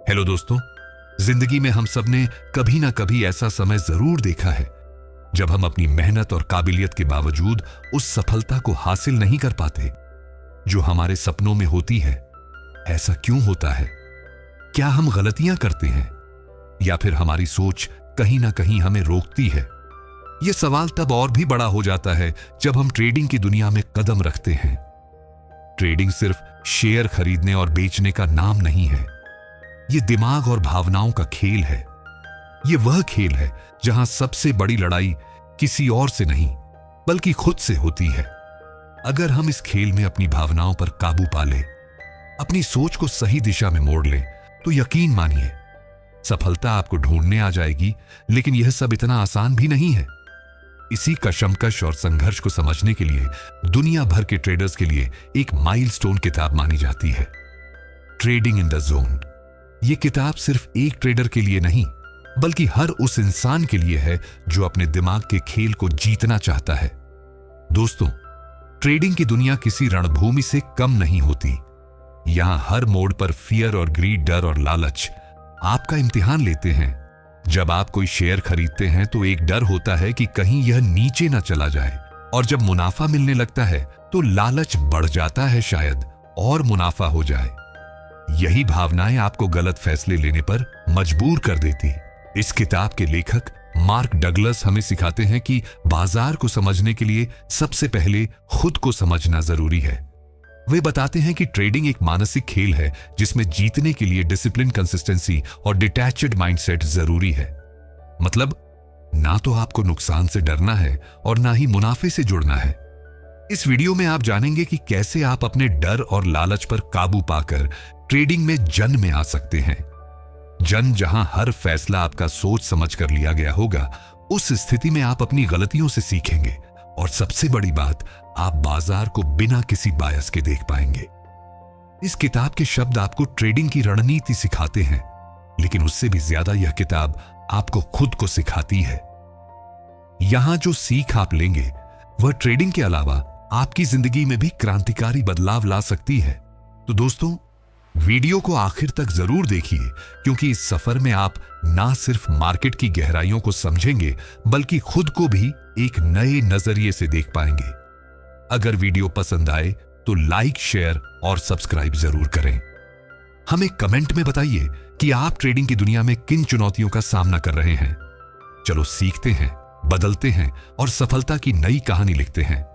Hello दोस्तों, जिंदगी में हम सब ने कभी ना कभी ऐसा समय जरूर देखा है जब हम अपनी मेहनत और काबिलियत के बावजूद उस सफलता को हासिल नहीं कर पाते जो हमारे सपनों में होती है। ऐसा क्यों होता है? क्या हम गलतियां करते हैं या फिर हमारी सोच कहीं ना कहीं हमें रोकती है? यह सवाल तब और भी बड़ा हो जाता है जब हम ट्रेडिंग की दुनिया में कदम रखते हैं। ट्रेडिंग सिर्फ शेयर खरीदने और बेचने का नाम नहीं है। यह दिमाग और भावनाओं का खेल है। यह वह खेल है जहां सबसे बड़ी लड़ाई किसी और से नहीं बल्कि खुद से होती है। अगर हम इस खेल में अपनी भावनाओं पर काबू पा लें, अपनी सोच को सही दिशा में मोड़ लें, तो यकीन मानिए सफलता आपको ढूंढने आ जाएगी। लेकिन यह सब इतना आसान भी नहीं है। इसी कशमकश और संघर्ष को समझने के लिए दुनिया भर के ट्रेडर्स के लिए एक माइलस्टोन किताब मानी जाती है, ट्रेडिंग इन द जोन। यह किताब सिर्फ एक ट्रेडर के लिए नहीं बल्कि हर उस इंसान के लिए है जो अपने दिमाग के खेल को जीतना चाहता है। दोस्तों, ट्रेडिंग की दुनिया किसी रणभूमि से कम नहीं होती। यहां हर मोड़ पर फियर और ग्रीड, डर और लालच आपका इम्तिहान लेते हैं। जब आप कोई शेयर खरीदते हैं तो एक डर होता है कि कहीं यह नीचे ना चला जाए, और जब मुनाफा मिलने लगता है तो लालच बढ़ जाता है शायद और मुनाफा हो जाए। यही भावनाएं आपको गलत फैसले लेने पर मजबूर कर देती। इस किताब के लेखक मार्क डगलस हमें सिखाते हैं कि बाजार को समझने के लिए सबसे पहले खुद को समझना जरूरी है। वे बताते हैं कि ट्रेडिंग एक मानसिक खेल है जिसमें जीतने के लिए डिसिप्लिन, कंसिस्टेंसी और डिटैच्ड माइंडसेट जरूरी है। मतलब ना तो आपको नुकसान से डरना है और ना ही मुनाफे से जुड़ना है। इस वीडियो में आप जानेंगे कि कैसे आप अपने डर और लालच पर काबू पाकर ट्रेडिंग में जन में आ सकते हैं। जन जहां हर फैसला आपका सोच समझ कर लिया गया होगा। उस स्थिति में आप अपनी गलतियों से सीखेंगे और सबसे बड़ी बात, आप बाजार को बिना किसी बायस के देख पाएंगे। इस किताब के शब्द आपको ट्रेडिंग की रणनीति सिखाते हैं, लेकिन उससे भी ज्यादा यह किताब आपको खुद को सिखाती है। यहां जो सीख आप लेंगे वह ट्रेडिंग के अलावा आपकी जिंदगी में भी क्रांतिकारी बदलाव ला सकती है। तो दोस्तों, वीडियो को आखिर तक जरूर देखिए, क्योंकि इस सफर में आप ना सिर्फ मार्केट की गहराइयों को समझेंगे बल्कि खुद को भी एक नए नजरिए से देख पाएंगे। अगर वीडियो पसंद आए तो लाइक, शेयर और सब्सक्राइब जरूर करें। हमें कमेंट में बताइए कि आप ट्रेडिंग की दुनिया में किन चुनौतियों का सामना कर रहे हैं। चलो सीखते हैं, बदलते हैं और सफलता की नई कहानी लिखते हैं।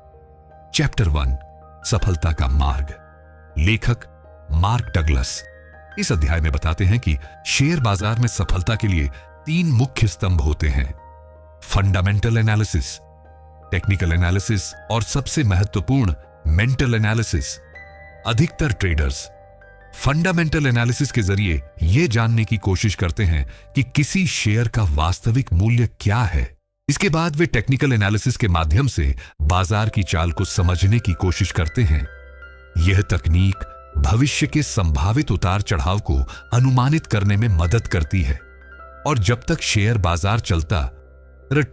चैप्टर 1, सफलता का मार्ग। लेखक मार्क डगलस इस अध्याय में बताते हैं कि शेयर बाजार में सफलता के लिए 3 मुख्य स्तंभ होते हैं: फंडामेंटल एनालिसिस, टेक्निकल एनालिसिस और सबसे महत्वपूर्ण मेंटल एनालिसिस। अधिकतर ट्रेडर्स फंडामेंटल एनालिसिस के जरिए यह जानने की कोशिश करते हैं कि किसी शेयर का वास्तविक मूल्य क्या है। इसके बाद वे टेक्निकल एनालिसिस के माध्यम से बाजार की चाल को समझने की कोशिश करते हैं। यह तकनीक भविष्य के संभावित उतार चढ़ाव को अनुमानित करने में मदद करती है। और जब तक शेयर बाजार चलता,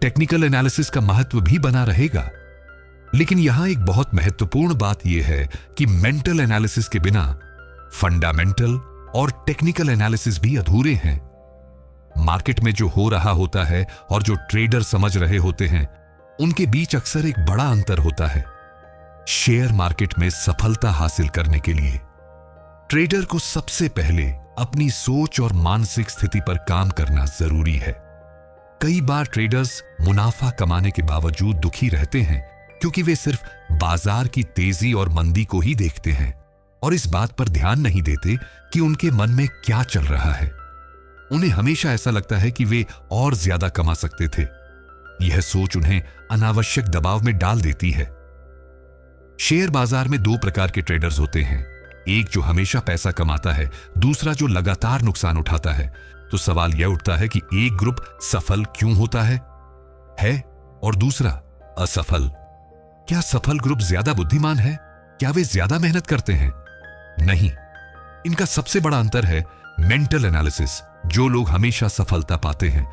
टेक्निकल एनालिसिस का महत्व भी बना रहेगा। लेकिन यहां एक बहुत महत्वपूर्ण बात यह है कि मेंटल एनालिसिस के बिना फंडामेंटल और टेक्निकल एनालिसिस भी अधूरे हैं। मार्केट में जो हो रहा होता है और जो ट्रेडर समझ रहे होते हैं, उनके बीच अक्सर एक बड़ा अंतर होता है। शेयर मार्केट में सफलता हासिल करने के लिए ट्रेडर को सबसे पहले अपनी सोच और मानसिक स्थिति पर काम करना जरूरी है। कई बार ट्रेडर्स मुनाफा कमाने के बावजूद दुखी रहते हैं क्योंकि वे सिर्फ बाजार की तेजी और मंदी को ही देखते हैं और इस बात पर ध्यान नहीं देते कि उनके मन में क्या चल रहा है। उन्हें हमेशा ऐसा लगता है कि वे और ज्यादा कमा सकते थे। यह सोच उन्हें अनावश्यक दबाव में डाल देती है। शेयर बाजार में 2 प्रकार के ट्रेडर्स होते हैं, एक जो हमेशा पैसा कमाता है, दूसरा जो लगातार नुकसान उठाता है। तो सवाल यह उठता है कि एक ग्रुप सफल क्यों होता है और दूसरा असफल। क्या सफल ग्रुप ज्यादा बुद्धिमान है? क्या वे ज्यादा मेहनत करते हैं? नहीं, इनका सबसे बड़ा अंतर है मेंटल एनालिसिस। जो लोग हमेशा सफलता पाते हैं,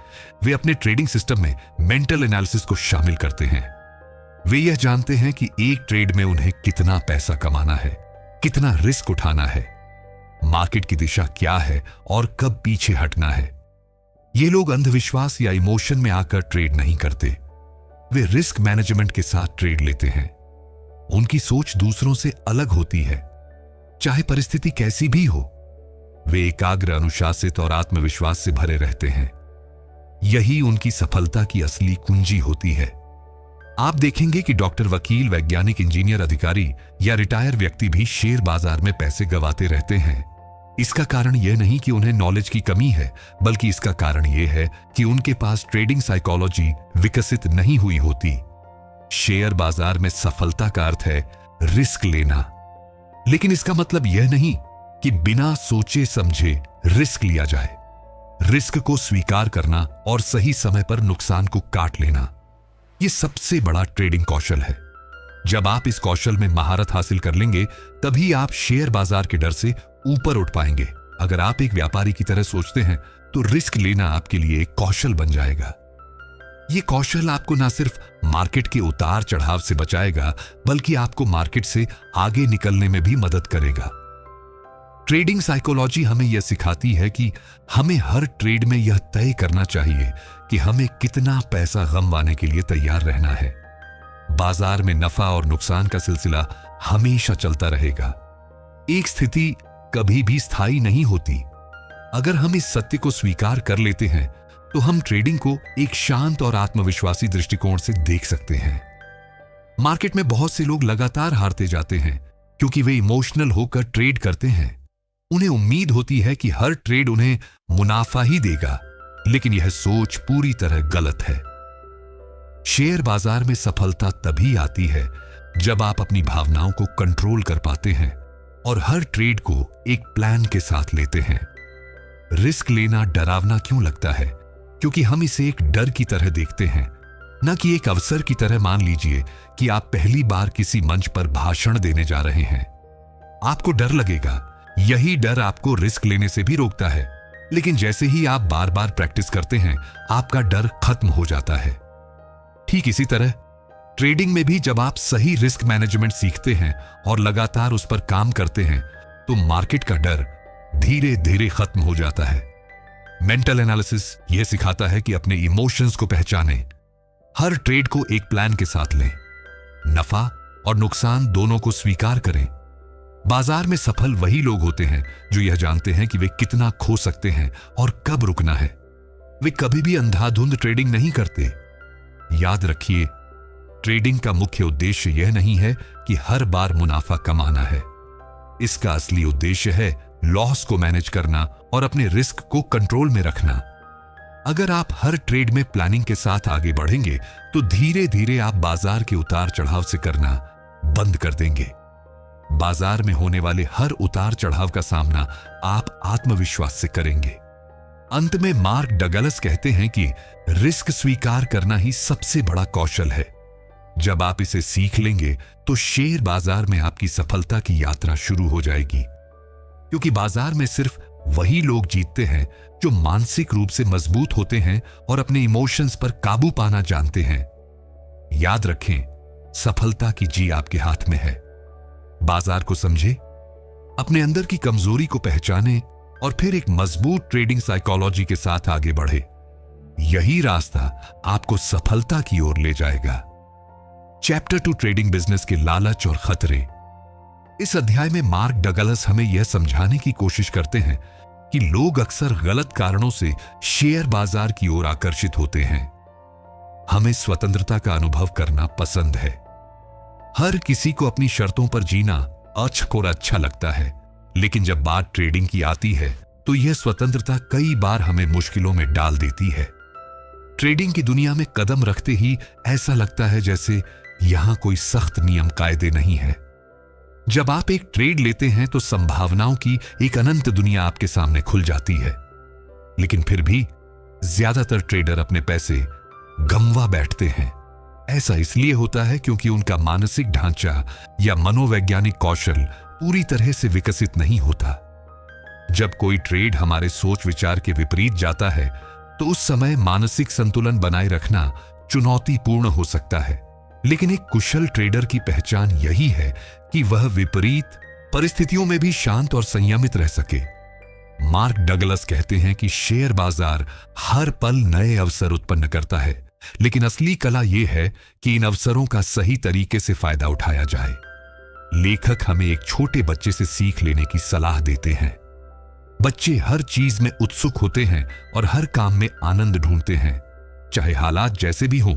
वे अपने ट्रेडिंग सिस्टम में मेंटल एनालिसिस को शामिल करते हैं। वे यह जानते हैं कि एक ट्रेड में उन्हें कितना पैसा कमाना है, कितना रिस्क उठाना है। मार्केट की दिशा क्या है और कब पीछे हटना है। ये लोग अंधविश्वास या इमोशन में आकर ट्रेड नहीं करते, वे रिस्क मैनेजमेंट के साथ ट्रेड लेते हैं। उनकी सोच दूसरों से अलग होती है, चाहे परिस्थिति कैसी भी हो। वे एकाग्र, अनुशासित और आत्मविश्वास से भरे रहते हैं। यही उनकी सफलता की असली कुंजी होती है। आप देखेंगे कि डॉक्टर, वकील, वैज्ञानिक, इंजीनियर, अधिकारी या रिटायर व्यक्ति भी शेयर बाजार में पैसे गंवाते रहते हैं। इसका कारण यह नहीं कि उन्हें नॉलेज की कमी है, बल्कि इसका कारण यह है कि उनके पास ट्रेडिंग साइकोलॉजी विकसित नहीं हुई होती। शेयर बाजार में सफलता का अर्थ है रिस्क लेना, लेकिन इसका मतलब यह नहीं कि बिना सोचे समझे रिस्क लिया जाए। रिस्क को स्वीकार करना और सही समय पर नुकसान को काट लेना, यह सबसे बड़ा ट्रेडिंग कौशल है। जब आप इस कौशल में महारत हासिल कर लेंगे, तभी आप शेयर बाजार के डर से ऊपर उठ पाएंगे। अगर आप एक व्यापारी की तरह सोचते हैं, तो रिस्क लेना आपके लिए एक कौशल बन जाएगा। यह कौशल आपको न सिर्फ मार्केट के उतार चढ़ाव से बचाएगा, बल्कि आपको मार्केट से आगे निकलने में भी मदद करेगा। ट्रेडिंग साइकोलॉजी हमें यह सिखाती है कि हमें हर ट्रेड में यह तय करना चाहिए कि हमें कितना पैसा गंवाने के लिए तैयार रहना है। बाजार में नफा और नुकसान का सिलसिला हमेशा चलता रहेगा। एक स्थिति कभी भी स्थायी नहीं होती। अगर हम इस सत्य को स्वीकार कर लेते हैं, तो हम ट्रेडिंग को एक शांत और आत्मविश्वासी दृष्टिकोण से देख सकते हैं। मार्केट में बहुत से लोग लगातार हारते जाते हैं, क्योंकि वे इमोशनल होकर ट्रेड करते हैं। उन्हें उम्मीद होती है कि हर ट्रेड उन्हें मुनाफा ही देगा, लेकिन यह सोच पूरी तरह गलत है। शेयर बाजार में सफलता तभी आती है जब आप अपनी भावनाओं को कंट्रोल कर पाते हैं और हर ट्रेड को एक प्लान के साथ लेते हैं। रिस्क लेना डरावना क्यों लगता है? क्योंकि हम इसे एक डर की तरह देखते हैं, न कि एक अवसर की तरह। मान लीजिए कि आप पहली बार किसी मंच पर भाषण देने जा रहे हैं। आपको डर लगेगा। यही डर आपको रिस्क लेने से भी रोकता है, लेकिन जैसे ही आप बार बार प्रैक्टिस करते हैं, आपका डर खत्म हो जाता है। ठीक इसी तरह ट्रेडिंग में भी जब आप सही रिस्क मैनेजमेंट सीखते हैं और लगातार उस पर काम करते हैं, तो मार्केट का डर धीरे धीरे खत्म हो जाता है। मेंटल एनालिसिस यह सिखाता है कि अपने इमोशंस को पहचानें, हर ट्रेड को एक प्लान के साथ लें, नफा और नुकसान दोनों को स्वीकार करें। बाजार में सफल वही लोग होते हैं जो यह जानते हैं कि वे कितना खो सकते हैं और कब रुकना है। वे कभी भी अंधाधुंध ट्रेडिंग नहीं करते। याद रखिए, ट्रेडिंग का मुख्य उद्देश्य यह नहीं है कि हर बार मुनाफा कमाना है। इसका असली उद्देश्य है लॉस को मैनेज करना और अपने रिस्क को कंट्रोल में रखना। अगर आप हर ट्रेड में प्लानिंग के साथ आगे बढ़ेंगे, तो धीरे धीरे आप बाजार के उतार चढ़ाव से करना बंद कर देंगे। बाजार में होने वाले हर उतार चढ़ाव का सामना आप आत्मविश्वास से करेंगे। अंत में मार्क डगलस कहते हैं कि रिस्क स्वीकार करना ही सबसे बड़ा कौशल है। जब आप इसे सीख लेंगे, तो शेयर बाजार में आपकी सफलता की यात्रा शुरू हो जाएगी, क्योंकि बाजार में सिर्फ वही लोग जीतते हैं जो मानसिक रूप से मजबूत होते हैं और अपने इमोशंस पर काबू पाना जानते हैं। याद रखें, सफलता की जी आपके हाथ में है। बाजार को समझे, अपने अंदर की कमजोरी को पहचाने और फिर एक मजबूत ट्रेडिंग साइकोलॉजी के साथ आगे बढ़े। यही रास्ता आपको सफलता की ओर ले जाएगा। चैप्टर 2 ट्रेडिंग बिजनेस के लालच और खतरे। इस अध्याय में मार्क डगलस हमें यह समझाने की कोशिश करते हैं कि लोग अक्सर गलत कारणों से शेयर बाजार की ओर आकर्षित होते हैं। हमें स्वतंत्रता का अनुभव करना पसंद है। हर किसी को अपनी शर्तों पर जीना अचक और अच्छा लगता है, लेकिन जब बात ट्रेडिंग की आती है, तो यह स्वतंत्रता कई बार हमें मुश्किलों में डाल देती है। ट्रेडिंग की दुनिया में कदम रखते ही ऐसा लगता है जैसे यहां कोई सख्त नियम कायदे नहीं है। जब आप एक ट्रेड लेते हैं, तो संभावनाओं की एक अनंत दुनिया आपके सामने खुल जाती है, लेकिन फिर भी ज्यादातर ट्रेडर अपने पैसे गंवा बैठते हैं। ऐसा इसलिए होता है क्योंकि उनका मानसिक ढांचा या मनोवैज्ञानिक कौशल पूरी तरह से विकसित नहीं होता। जब कोई ट्रेड हमारे सोच विचार के विपरीत जाता है, तो उस समय मानसिक संतुलन बनाए रखना चुनौतीपूर्ण हो सकता है। लेकिन एक कुशल ट्रेडर की पहचान यही है कि वह विपरीत परिस्थितियों में भी शांत और संयमित रह सके। मार्क डगलस कहते हैं कि शेयर बाजार हर पल नए अवसर उत्पन्न करता है, लेकिन असली कला यह है कि इन अवसरों का सही तरीके से फायदा उठाया जाए। लेखक हमें एक छोटे बच्चे से सीख लेने की सलाह देते हैं। बच्चे हर चीज में उत्सुक होते हैं और हर काम में आनंद ढूंढते हैं, चाहे हालात जैसे भी हों।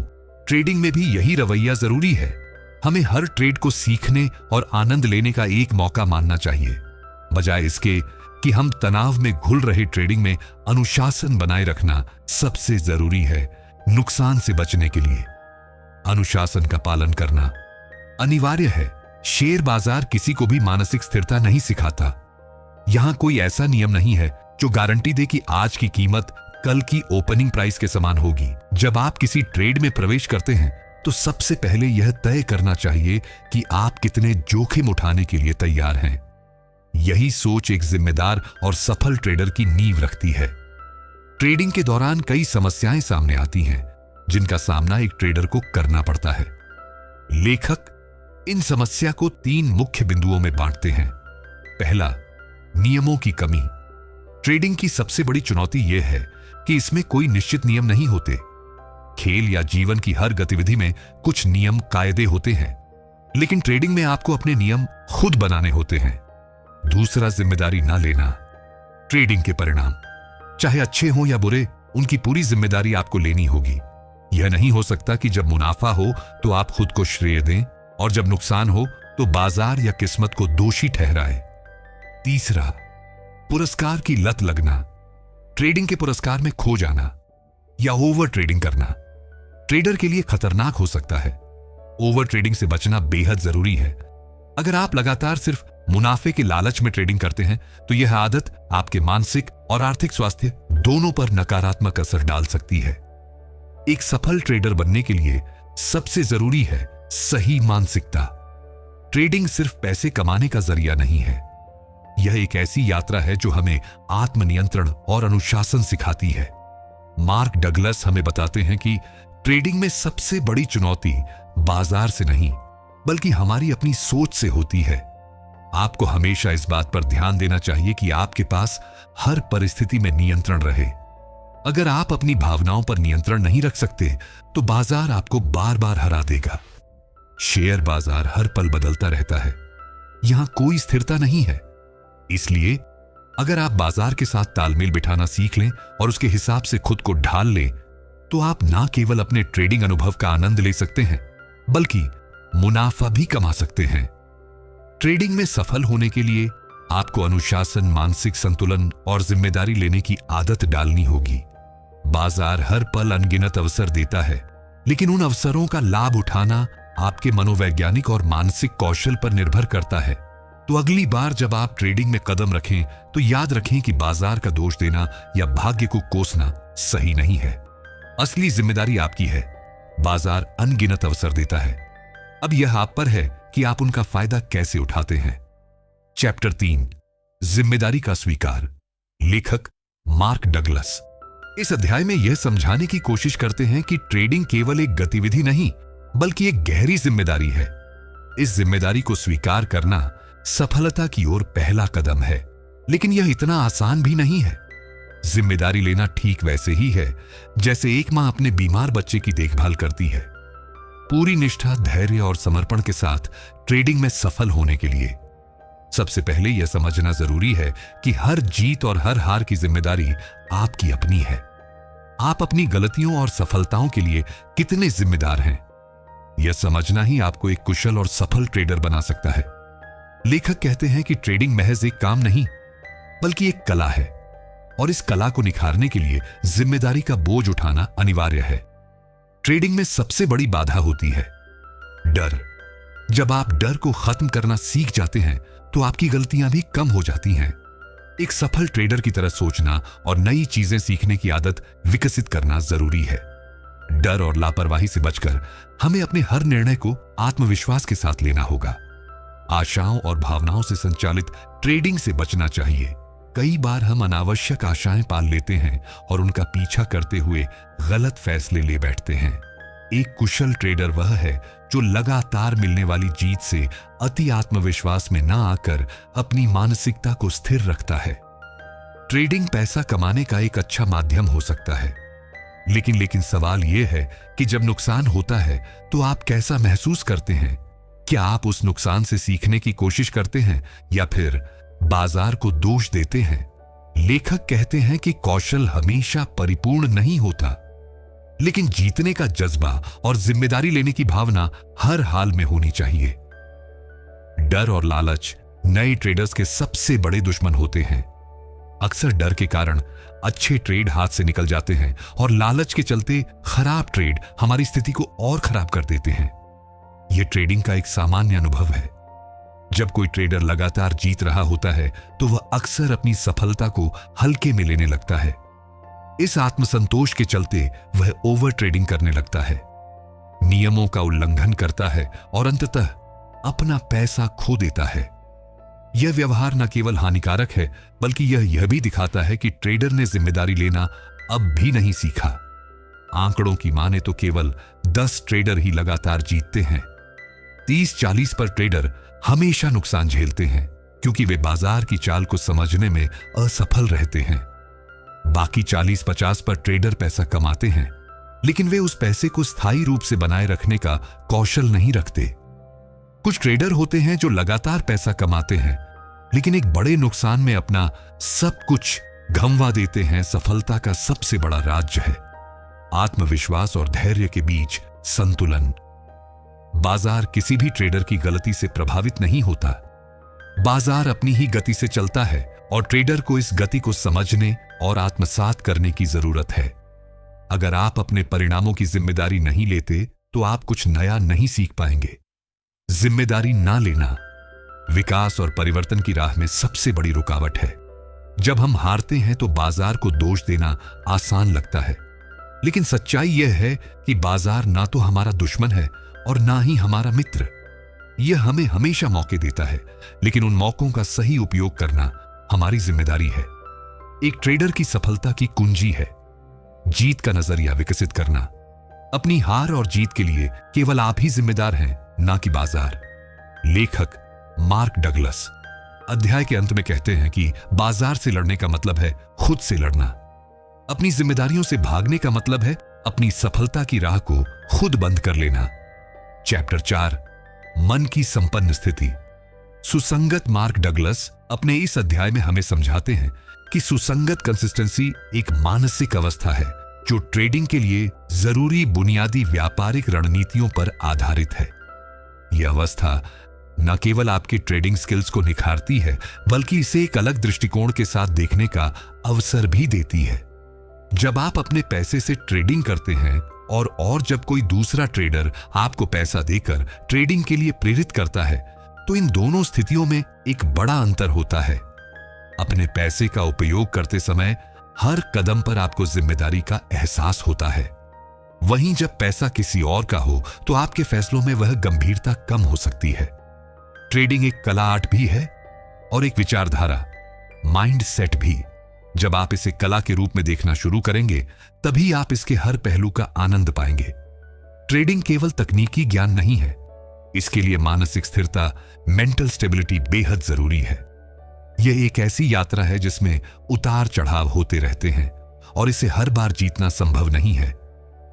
ट्रेडिंग में भी यही रवैया जरूरी है। हमें हर ट्रेड को सीखने और आनंद लेने का एक मौका मानना चाहिए, बजाय इसके कि हम तनाव में घुल रहे। ट्रेडिंग में अनुशासन बनाए रखना सबसे जरूरी है। नुकसान से बचने के लिए अनुशासन का पालन करना अनिवार्य है। शेयर बाजार किसी को भी मानसिक स्थिरता नहीं सिखाता। यहां कोई ऐसा नियम नहीं है जो गारंटी दे कि आज की कीमत कल की ओपनिंग प्राइस के समान होगी। जब आप किसी ट्रेड में प्रवेश करते हैं तो सबसे पहले यह तय करना चाहिए कि आप कितने जोखिम उठाने के लिए तैयार हैं। यही सोच एक जिम्मेदार और सफल ट्रेडर की नींव रखती है। ट्रेडिंग के दौरान कई समस्याएं सामने आती हैं, जिनका सामना एक ट्रेडर को करना पड़ता है। लेखक इन समस्या को 3 मुख्य बिंदुओं में बांटते हैं। पहला, नियमों की कमी। ट्रेडिंग की सबसे बड़ी चुनौती यह है कि इसमें कोई निश्चित नियम नहीं होते। खेल या जीवन की हर गतिविधि में कुछ नियम कायदे होते हैं, लेकिन ट्रेडिंग में आपको अपने नियम खुद बनाने होते हैं। दूसरा, जिम्मेदारी ना लेना। ट्रेडिंग के परिणाम चाहे अच्छे हों या बुरे, उनकी पूरी जिम्मेदारी आपको लेनी होगी। यह नहीं हो सकता कि जब मुनाफा हो तो आप खुद को श्रेय दें और जब नुकसान हो तो बाजार या किस्मत को दोषी ठहराए। तीसरा, पुरस्कार की लत लगना। ट्रेडिंग के पुरस्कार में खो जाना या ओवर ट्रेडिंग करना ट्रेडर के लिए खतरनाक हो सकता है। ओवर ट्रेडिंग से बचना बेहद जरूरी है। अगर आप लगातार सिर्फ मुनाफे के लालच में ट्रेडिंग करते हैं तो यह आदत आपके मानसिक और आर्थिक स्वास्थ्य दोनों पर नकारात्मक असर डाल सकती है। एक सफल ट्रेडर बनने के लिए सबसे जरूरी है सही मानसिकता। ट्रेडिंग सिर्फ पैसे कमाने का जरिया नहीं है, यह एक ऐसी यात्रा है जो हमें आत्मनियंत्रण और अनुशासन सिखाती है। मार्क डगलस हमें बताते हैं कि ट्रेडिंग में सबसे बड़ी चुनौती बाजार से नहीं बल्कि हमारी अपनी सोच से होती है। आपको हमेशा इस बात पर ध्यान देना चाहिए कि आपके पास हर परिस्थिति में नियंत्रण रहे। अगर आप अपनी भावनाओं पर नियंत्रण नहीं रख सकते तो बाजार आपको बार बार हरा देगा। शेयर बाजार हर पल बदलता रहता है, यहां कोई स्थिरता नहीं है। इसलिए अगर आप बाजार के साथ तालमेल बिठाना सीख लें और उसके हिसाब से खुद को ढाल लें तो आप ना केवल अपने ट्रेडिंग अनुभव का आनंद ले सकते हैं बल्कि मुनाफा भी कमा सकते हैं। ट्रेडिंग में सफल होने के लिए आपको अनुशासन, मानसिक संतुलन और जिम्मेदारी लेने की आदत डालनी होगी। बाजार हर पल अनगिनत अवसर देता है, लेकिन उन अवसरों का लाभ उठाना आपके मनोवैज्ञानिक और मानसिक कौशल पर निर्भर करता है। तो अगली बार जब आप ट्रेडिंग में कदम रखें तो याद रखें कि बाजार का दोष देना या भाग्य को कोसना सही नहीं है। असली जिम्मेदारी आपकी है। बाजार अनगिनत अवसर देता है, अब यह आप पर है कि आप उनका फायदा कैसे उठाते हैं। चैप्टर 3, जिम्मेदारी का स्वीकार। लेखक मार्क डगलस इस अध्याय में यह समझाने की कोशिश करते हैं कि ट्रेडिंग केवल एक गतिविधि नहीं बल्कि एक गहरी जिम्मेदारी है। इस जिम्मेदारी को स्वीकार करना सफलता की ओर पहला कदम है, लेकिन यह इतना आसान भी नहीं है। जिम्मेदारी लेना ठीक वैसे ही है जैसे एक मां अपने बीमार बच्चे की देखभाल करती है। पूरी निष्ठा, धैर्य और समर्पण के साथ ट्रेडिंग में सफल होने के लिए सबसे पहले यह समझना जरूरी है कि हर जीत और हर हार की जिम्मेदारी आपकी अपनी है। आप अपनी गलतियों और सफलताओं के लिए कितने जिम्मेदार हैं, यह समझना ही आपको एक कुशल और सफल ट्रेडर बना सकता है। लेखक कहते हैं कि ट्रेडिंग महज एक काम नहीं बल्कि एक कला है, और इस कला को निखारने के लिए जिम्मेदारी का बोझ उठाना अनिवार्य है। ट्रेडिंग में सबसे बड़ी बाधा होती है डर। जब आप डर को खत्म करना सीख जाते हैं तो आपकी गलतियां भी कम हो जाती हैं। एक सफल ट्रेडर की तरह सोचना और नई चीजें सीखने की आदत विकसित करना जरूरी है। डर और लापरवाही से बचकर हमें अपने हर निर्णय को आत्मविश्वास के साथ लेना होगा। आशाओं और भावनाओं से संचालित ट्रेडिंग से बचना चाहिए। कई बार हम अनावश्यक आशाएं पाल लेते हैं और उनका पीछा करते हुए गलत फैसले ले बैठते हैं। एक कुशल ट्रेडर वह है जो लगातार मिलने वाली जीत से अति आत्मविश्वास में ना आकर अपनी मानसिकता को स्थिर रखता है। ट्रेडिंग पैसा कमाने का एक अच्छा माध्यम हो सकता है, लेकिन सवाल यह है कि जब नुकसान होता है तो आप कैसा महसूस करते हैं? क्या आप उस नुकसान से सीखने की कोशिश करते हैं या फिर बाजार को दोष देते हैं? लेखक कहते हैं कि कौशल हमेशा परिपूर्ण नहीं होता, लेकिन जीतने का जज्बा और जिम्मेदारी लेने की भावना हर हाल में होनी चाहिए। डर और लालच नए ट्रेडर्स के सबसे बड़े दुश्मन होते हैं। अक्सर डर के कारण अच्छे ट्रेड हाथ से निकल जाते हैं और लालच के चलते खराब ट्रेड हमारी स्थिति को और खराब कर देते हैं। यह ट्रेडिंग का एक सामान्य अनुभव है। जब कोई ट्रेडर लगातार जीत रहा होता है तो वह अक्सर अपनी सफलता को हल्के में लेने लगता है। इस आत्मसंतोष के चलते वह ओवर ट्रेडिंग करने लगता है, नियमों का उल्लंघन करता है और अंततः अपना पैसा खो देता है। यह व्यवहार न केवल हानिकारक है, बल्कि यह भी दिखाता है कि ट्रेडर ने जिम्मेदारी लेना अब भी नहीं सीखा। आंकड़ों की माने तो केवल 10 ट्रेडर ही लगातार जीतते हैं। 30-40 पर ट्रेडर हमेशा नुकसान झेलते हैं क्योंकि वे बाजार की चाल को समझने में असफल रहते हैं। बाकी 40-50 पर ट्रेडर पैसा कमाते हैं, लेकिन वे उस पैसे को स्थायी रूप से बनाए रखने का कौशल नहीं रखते। कुछ ट्रेडर होते हैं जो लगातार पैसा कमाते हैं, लेकिन एक बड़े नुकसान में अपना सब कुछ गंवा देते हैं। सफलता का सबसे बड़ा राज है आत्मविश्वास और धैर्य के बीच संतुलन। बाजार किसी भी ट्रेडर की गलती से प्रभावित नहीं होता। बाजार अपनी ही गति से चलता है और ट्रेडर को इस गति को समझने और आत्मसात करने की जरूरत है। अगर आप अपने परिणामों की जिम्मेदारी नहीं लेते तो आप कुछ नया नहीं सीख पाएंगे। जिम्मेदारी ना लेना विकास और परिवर्तन की राह में सबसे बड़ी रुकावट है। जब हम हारते हैं तो बाजार को दोष देना आसान लगता है, लेकिन सच्चाई यह है कि बाजार ना तो हमारा दुश्मन है और ना ही हमारा मित्र। यह हमें हमेशा मौके देता है, लेकिन उन मौकों का सही उपयोग करना हमारी जिम्मेदारी है। एक ट्रेडर की सफलता की कुंजी है जीत का नजरिया विकसित करना। अपनी हार और जीत के लिए केवल आप ही जिम्मेदार हैं, ना कि बाजार। लेखक मार्क डगलस अध्याय के अंत में कहते हैं कि बाजार से लड़ने का मतलब है खुद से लड़ना। अपनी जिम्मेदारियों से भागने का मतलब है अपनी सफलता की राह को खुद बंद कर लेना। चैप्टर 4 मन की संपन्न स्थिति। सुसंगत मार्क डगलस अपने इस अध्याय में हमें समझाते हैं कि सुसंगत कंसिस्टेंसी एक मानसिक अवस्था है जो ट्रेडिंग के लिए जरूरी बुनियादी व्यापारिक रणनीतियों पर आधारित है। यह अवस्था न केवल आपके ट्रेडिंग स्किल्स को निखारती है, बल्कि इसे एक अलग दृष्टिकोण के साथ देखने का अवसर भी देती है। जब आप अपने पैसे से ट्रेडिंग करते हैं और जब कोई दूसरा ट्रेडर आपको पैसा देकर ट्रेडिंग के लिए प्रेरित करता है, तो इन दोनों स्थितियों में एक बड़ा अंतर होता है। अपने पैसे का उपयोग करते समय हर कदम पर आपको जिम्मेदारी का एहसास होता है। वहीं जब पैसा किसी और का हो तो आपके फैसलों में वह गंभीरता कम हो सकती है। ट्रेडिंग एक कला आर्ट भी है और एक विचारधारा माइंड सेट भी। जब आप इसे कला के रूप में देखना शुरू करेंगे, तभी आप इसके हर पहलू का आनंद पाएंगे। ट्रेडिंग केवल तकनीकी ज्ञान नहीं है, इसके लिए मानसिक स्थिरता, मेंटल स्टेबिलिटी बेहद जरूरी है। यह एक ऐसी यात्रा है जिसमें उतार चढ़ाव होते रहते हैं और इसे हर बार जीतना संभव नहीं है,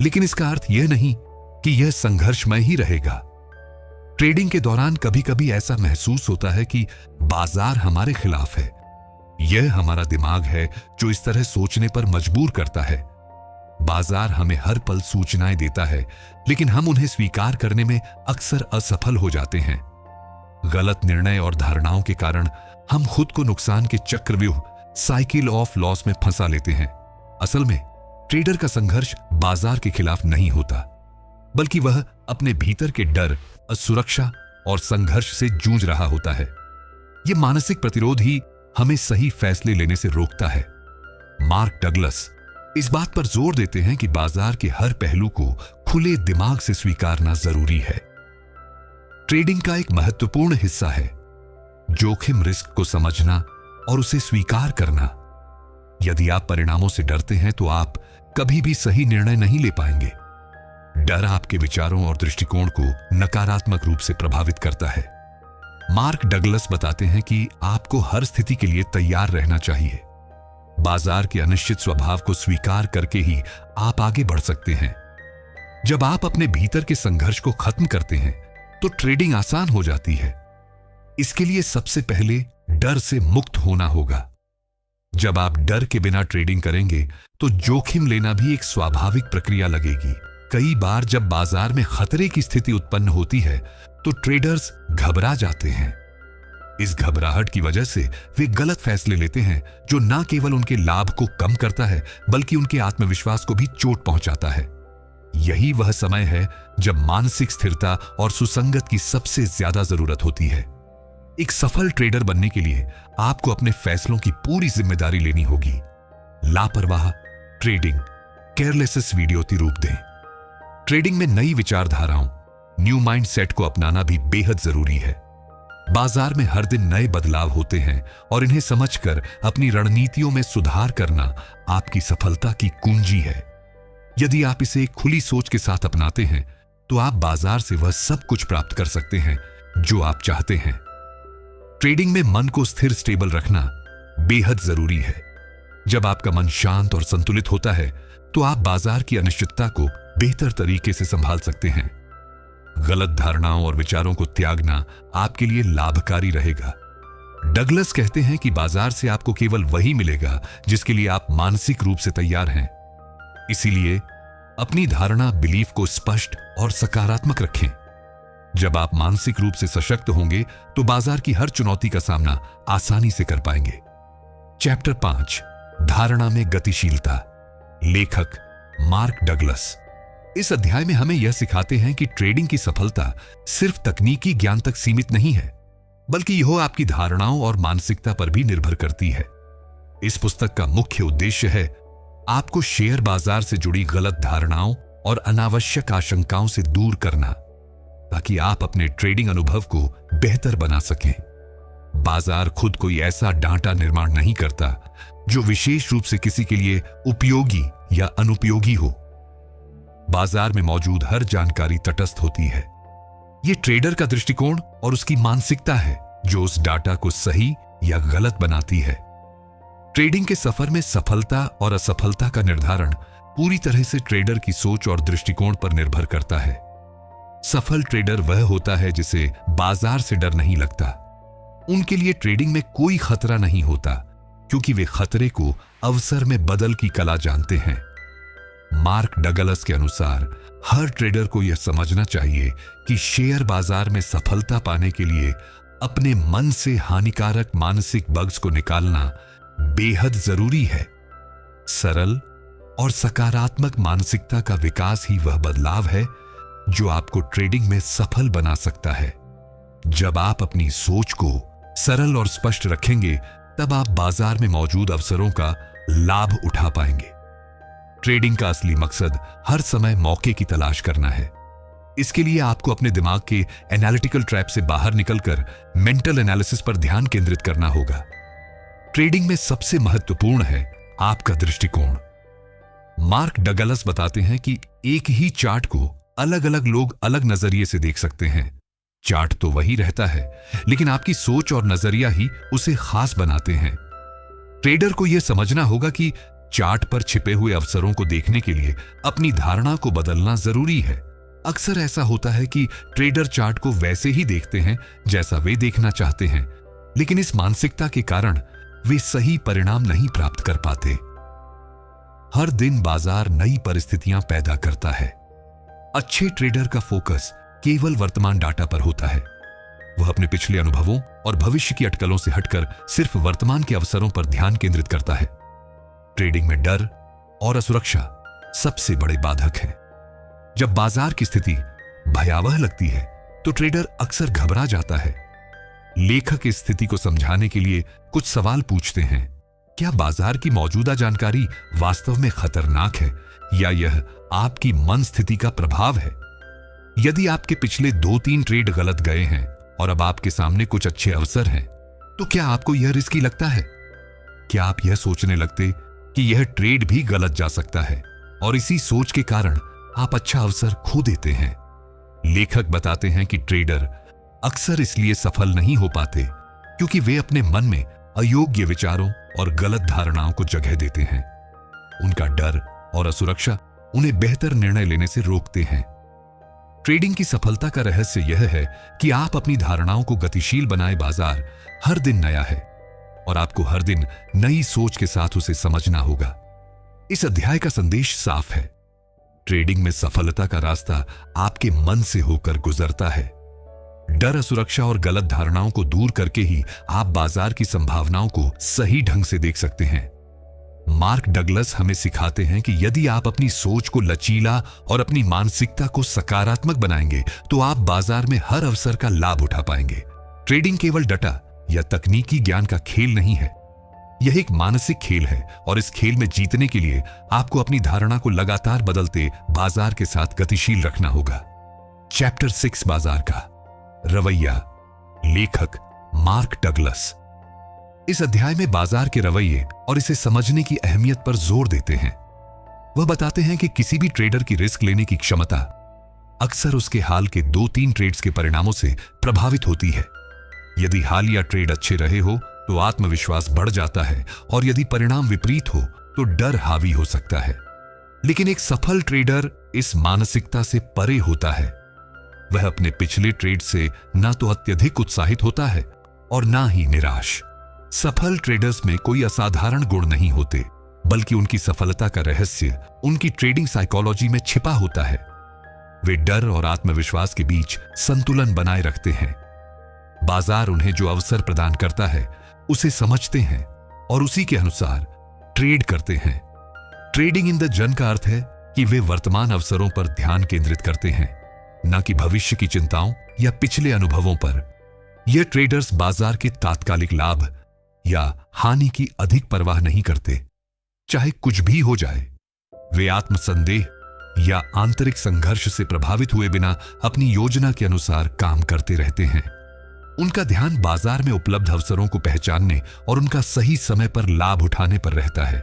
लेकिन इसका अर्थ यह नहीं कि यह संघर्षमय ही रहेगा। ट्रेडिंग के दौरान कभी कभी ऐसा महसूस होता है कि बाजार हमारे खिलाफ है। यह हमारा दिमाग है जो इस तरह सोचने पर मजबूर करता है। बाजार हमें हर पल सूचनाएं देता है, लेकिन हम उन्हें स्वीकार करने में अक्सर असफल हो जाते हैं। गलत निर्णय और धारणाओं के कारण हम खुद को नुकसान के चक्रव्यूह साइकिल ऑफ लॉस में फंसा लेते हैं। असल में ट्रेडर का संघर्ष बाजार के खिलाफ नहीं होता, बल्कि वह अपने भीतर के डर, असुरक्षा और संघर्ष से जूझ रहा होता है। यह मानसिक प्रतिरोध ही हमें सही फैसले लेने से रोकता है। मार्क डगलस इस बात पर जोर देते हैं कि बाजार के हर पहलू को खुले दिमाग से स्वीकारना जरूरी है। ट्रेडिंग का एक महत्वपूर्ण हिस्सा है जोखिम रिस्क को समझना और उसे स्वीकार करना। यदि आप परिणामों से डरते हैं तो आप कभी भी सही निर्णय नहीं ले पाएंगे। डर आपके विचारों और दृष्टिकोण को नकारात्मक रूप से प्रभावित करता है। मार्क डगलस बताते हैं कि आपको हर स्थिति के लिए तैयार रहना चाहिए। बाजार के अनिश्चित स्वभाव को स्वीकार करके ही आप आगे बढ़ सकते हैं। जब आप अपने भीतर के संघर्ष को खत्म करते हैं तो ट्रेडिंग आसान हो जाती है। इसके लिए सबसे पहले डर से मुक्त होना होगा। जब आप डर के बिना ट्रेडिंग करेंगे तो जोखिम लेना भी एक स्वाभाविक प्रक्रिया लगेगी। कई बार जब बाजार में खतरे की स्थिति उत्पन्न होती है तो ट्रेडर्स घबरा जाते हैं। इस घबराहट की वजह से वे गलत फैसले लेते हैं, जो न केवल उनके लाभ को कम करता है बल्कि उनके आत्मविश्वास को भी चोट पहुंचाता है। यही वह समय है जब मानसिक स्थिरता और सुसंगत की सबसे ज्यादा जरूरत होती है। एक सफल ट्रेडर बनने के लिए आपको अपने फैसलों की पूरी जिम्मेदारी लेनी होगी। लापरवाह ट्रेडिंग केयरलेस विडियोती रूप दें। ट्रेडिंग में नई विचारधाराओं न्यू माइंडसेट को अपनाना भी बेहद जरूरी है। बाजार में हर दिन नए बदलाव होते हैं और इन्हें समझकर अपनी रणनीतियों में सुधार करना आपकी सफलता की कुंजी है। यदि आप इसे एक खुली सोच के साथ अपनाते हैं तो आप बाजार से वह सब कुछ प्राप्त कर सकते हैं जो आप चाहते हैं। ट्रेडिंग में मन को स्थिर स्टेबल रखना बेहद जरूरी है। जब आपका मन शांत और संतुलित होता है तो आप बाजार की अनिश्चितता को बेहतर तरीके से संभाल सकते हैं। गलत धारणाओं और विचारों को त्यागना आपके लिए लाभकारी रहेगा। डगलस कहते हैं कि बाजार से आपको केवल वही मिलेगा जिसके लिए आप मानसिक रूप से तैयार हैं। इसीलिए अपनी धारणा बिलीफ को स्पष्ट और सकारात्मक रखें। जब आप मानसिक रूप से सशक्त होंगे तो बाजार की हर चुनौती का सामना आसानी से कर पाएंगे। चैप्टर 5 धारणा में गतिशीलता। लेखक मार्क डगलस इस अध्याय में हमें यह सिखाते हैं कि ट्रेडिंग की सफलता सिर्फ तकनीकी ज्ञान तक सीमित नहीं है, बल्कि यह आपकी धारणाओं और मानसिकता पर भी निर्भर करती है। इस पुस्तक का मुख्य उद्देश्य है आपको शेयर बाजार से जुड़ी गलत धारणाओं और अनावश्यक आशंकाओं से दूर करना, ताकि आप अपने ट्रेडिंग अनुभव को बेहतर बना सकें। बाजार खुद कोई ऐसा डाटा निर्माण नहीं करता जो विशेष रूप से किसी के लिए उपयोगी या अनुपयोगी हो। बाजार में मौजूद हर जानकारी तटस्थ होती है। यह ट्रेडर का दृष्टिकोण और उसकी मानसिकता है जो उस डाटा को सही या गलत बनाती है। ट्रेडिंग के सफर में सफलता और असफलता का निर्धारण पूरी तरह से ट्रेडर की सोच और दृष्टिकोण पर निर्भर करता है। सफल ट्रेडर वह होता है जिसे बाजार से डर नहीं लगता। उनके लिए ट्रेडिंग में कोई खतरा नहीं होता, क्योंकि वे खतरे को अवसर में बदल की कला जानते हैं। मार्क डगलस के अनुसार हर ट्रेडर को यह समझना चाहिए कि शेयर बाजार में सफलता पाने के लिए अपने मन से हानिकारक मानसिक बग्स को निकालना बेहद जरूरी है। सरल और सकारात्मक मानसिकता का विकास ही वह बदलाव है जो आपको ट्रेडिंग में सफल बना सकता है। जब आप अपनी सोच को सरल और स्पष्ट रखेंगे, तब आप बाजार में मौजूद अवसरों का लाभ उठा पाएंगे। ट्रेडिंग का असली मकसद हर समय मौके की तलाश करना है। इसके लिए आपको अपने दिमाग के एनालिटिकल ट्रैप से बाहर निकलकर मेंटल एनालिसिस पर ध्यान केंद्रित करना होगा। ट्रेडिंग में सबसे महत्वपूर्ण है आपका दृष्टिकोण। मार्क डगलस बताते हैं कि एक ही चार्ट को अलग अलग लोग अलग नजरिए से देख सकते हैं। चार्ट तो वही रहता है, लेकिन आपकी सोच और नजरिया ही उसे खास बनाते हैं। ट्रेडर को यह समझना होगा कि चार्ट पर छिपे हुए अवसरों को देखने के लिए अपनी धारणा को बदलना जरूरी है। अक्सर ऐसा होता है कि ट्रेडर चार्ट को वैसे ही देखते हैं जैसा वे देखना चाहते हैं, लेकिन इस मानसिकता के कारण वे सही परिणाम नहीं प्राप्त कर पाते। हर दिन बाजार नई परिस्थितियां पैदा करता है। अच्छे ट्रेडर का फोकस केवल वर्तमान डाटा पर होता है। वह अपने पिछले अनुभवों और भविष्य की अटकलों से हटकर सिर्फ वर्तमान के अवसरों पर ध्यान केंद्रित करता है। ट्रेडिंग में डर और असुरक्षा सबसे बड़े बाधक हैं। जब बाजार की स्थिति भयावह लगती है तो ट्रेडर अक्सर घबरा जाता है। लेखक इस स्थिति को समझाने के लिए कुछ सवाल पूछते हैं। क्या बाजार की मौजूदा जानकारी वास्तव में खतरनाक है या यह आपकी मन स्थिति का प्रभाव है? यदि आपके पिछले 2-3 ट्रेड गलत गए हैं और अब आपके सामने कुछ अच्छे अवसर हैं, तो क्या आपको यह रिस्की लगता है? क्या आप यह सोचने लगते कि यह ट्रेड भी गलत जा सकता है और इसी सोच के कारण आप अच्छा अवसर खो देते हैं। लेखक बताते हैं कि ट्रेडर अक्सर इसलिए सफल नहीं हो पाते क्योंकि वे अपने मन में अयोग्य विचारों और गलत धारणाओं को जगह देते हैं। उनका डर और असुरक्षा उन्हें बेहतर निर्णय लेने से रोकते हैं। ट्रेडिंग की सफलता का रहस्य यह है कि आप अपनी धारणाओं को गतिशील बनाए। बाजार हर दिन नया है और आपको हर दिन नई सोच के साथ उसे समझना होगा। इस अध्याय का संदेश साफ है। ट्रेडिंग में सफलता का रास्ता आपके मन से होकर गुजरता है। डर, असुरक्षा और गलत धारणाओं को दूर करके ही आप बाजार की संभावनाओं को सही ढंग से देख सकते हैं। मार्क डगलस हमें सिखाते हैं कि यदि आप अपनी सोच को लचीला और अपनी मानसिकता को सकारात्मक बनाएंगे तो आप बाजार में हर अवसर का लाभ उठा पाएंगे। ट्रेडिंग केवल डटा या तकनीकी ज्ञान का खेल नहीं है, यह एक मानसिक खेल है और इस खेल में जीतने के लिए आपको अपनी धारणा को लगातार बदलते बाजार के साथ गतिशील रखना होगा। चैप्टर 6 बाजार का रवैया। लेखक मार्क डगलस इस अध्याय में बाजार के रवैये और इसे समझने की अहमियत पर जोर देते हैं। वह बताते हैं कि किसी भी ट्रेडर की रिस्क लेने की क्षमता अक्सर उसके हाल के 2-3 ट्रेड्स के परिणामों से प्रभावित होती है। यदि हालिया ट्रेड अच्छे रहे हो तो आत्मविश्वास बढ़ जाता है और यदि परिणाम विपरीत हो तो डर हावी हो सकता है। लेकिन एक सफल ट्रेडर इस मानसिकता से परे होता है। वह अपने पिछले ट्रेड से ना तो अत्यधिक उत्साहित होता है और ना ही निराश। सफल ट्रेडर्स में कोई असाधारण गुण नहीं होते, बल्कि उनकी सफलता का रहस्य उनकी ट्रेडिंग साइकोलॉजी में छिपा होता है। वे डर और आत्मविश्वास के बीच संतुलन बनाए रखते हैं। बाजार उन्हें जो अवसर प्रदान करता है उसे समझते हैं और उसी के अनुसार ट्रेड करते हैं। ट्रेडिंग इन द जन का अर्थ है कि वे वर्तमान अवसरों पर ध्यान केंद्रित करते हैं, न कि भविष्य की चिंताओं या पिछले अनुभवों पर। यह ट्रेडर्स बाजार के तात्कालिक लाभ या हानि की अधिक परवाह नहीं करते, चाहे कुछ भी हो जाए। वे आत्मसंदेह या आंतरिक संघर्ष से प्रभावित हुए बिना अपनी योजना के अनुसार काम करते रहते हैं। उनका ध्यान बाजार में उपलब्ध अवसरों को पहचानने और उनका सही समय पर लाभ उठाने पर रहता है।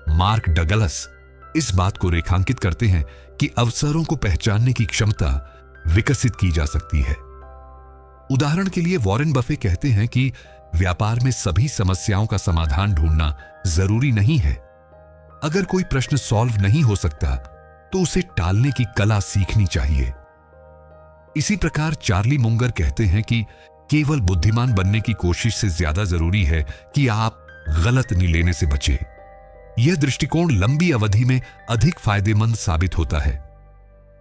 मार्क डगलस इस बात को रेखांकित करते हैं कि अवसरों को पहचानने की क्षमता विकसित की जा सकती है। उदाहरण के लिए वॉरेन बफे कहते हैं कि व्यापार में सभी समस्याओं का समाधान ढूंढना जरूरी नहीं है। अगर कोई प्रश्न सॉल्व नहीं हो सकता तो उसे टालने की कला सीखनी चाहिए। इसी प्रकार चार्ली मुंगर कहते हैं कि केवल बुद्धिमान बनने की कोशिश से ज्यादा जरूरी है कि आप गलत निर्णय लेने से बचें। यह दृष्टिकोण लंबी अवधि में अधिक फायदेमंद साबित होता है।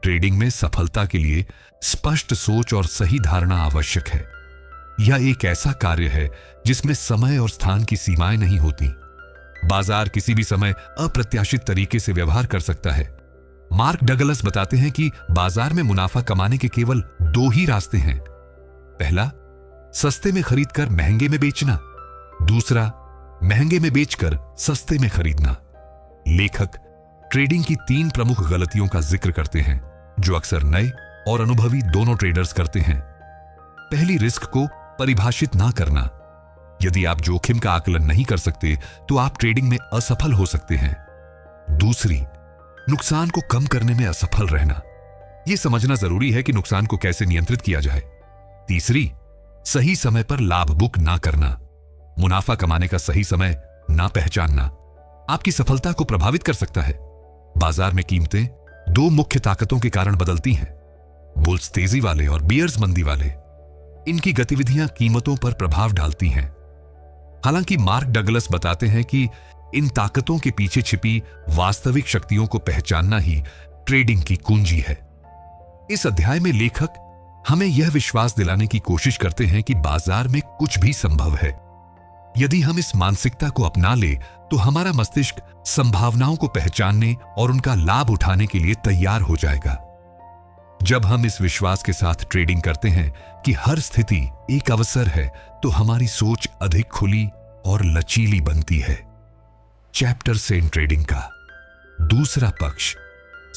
ट्रेडिंग में सफलता के लिए स्पष्ट सोच और सही धारणा आवश्यक है। यह एक ऐसा कार्य है जिसमें समय और स्थान की सीमाएं नहीं होती। बाजार किसी भी समय अप्रत्याशित तरीके से व्यवहार कर सकता है। मार्क डगलस बताते हैं कि बाजार में मुनाफा कमाने के केवल 2 ही रास्ते हैं। पहला, सस्ते में खरीदकर महंगे में बेचना। दूसरा, महंगे में बेचकर सस्ते में खरीदना। लेखक ट्रेडिंग की 3 प्रमुख गलतियों का जिक्र करते हैं जो अक्सर नए और अनुभवी दोनों ट्रेडर्स करते हैं। पहली, रिस्क को परिभाषित ना करना। यदि आप जोखिम का आकलन नहीं कर सकते तो आप ट्रेडिंग में असफल हो सकते हैं। दूसरी, नुकसान को कम करने में असफल रहना। यह समझना जरूरी है कि नुकसान को कैसे नियंत्रित किया जाए। तीसरी, सही समय पर लाभ बुक ना करना। मुनाफा कमाने का सही समय ना पहचानना आपकी सफलता को प्रभावित कर सकता है। बाजार में कीमतें 2 मुख्य ताकतों के कारण बदलती हैं, बुल्स तेजी वाले और बियर्स मंदी वाले। इनकी गतिविधियां कीमतों पर प्रभाव डालती हैं। हालांकि मार्क डगलस बताते हैं कि इन ताकतों के पीछे छिपी वास्तविक शक्तियों को पहचानना ही ट्रेडिंग की कुंजी है। इस अध्याय में लेखक हमें यह विश्वास दिलाने की कोशिश करते हैं कि बाजार में कुछ भी संभव है। यदि हम इस मानसिकता को अपना ले तो हमारा मस्तिष्क संभावनाओं को पहचानने और उनका लाभ उठाने के लिए तैयार हो जाएगा। जब हम इस विश्वास के साथ ट्रेडिंग करते हैं कि हर स्थिति एक अवसर है तो हमारी सोच अधिक खुली और लचीली बनती है। चैप्टर से ट्रेडिंग का दूसरा पक्ष,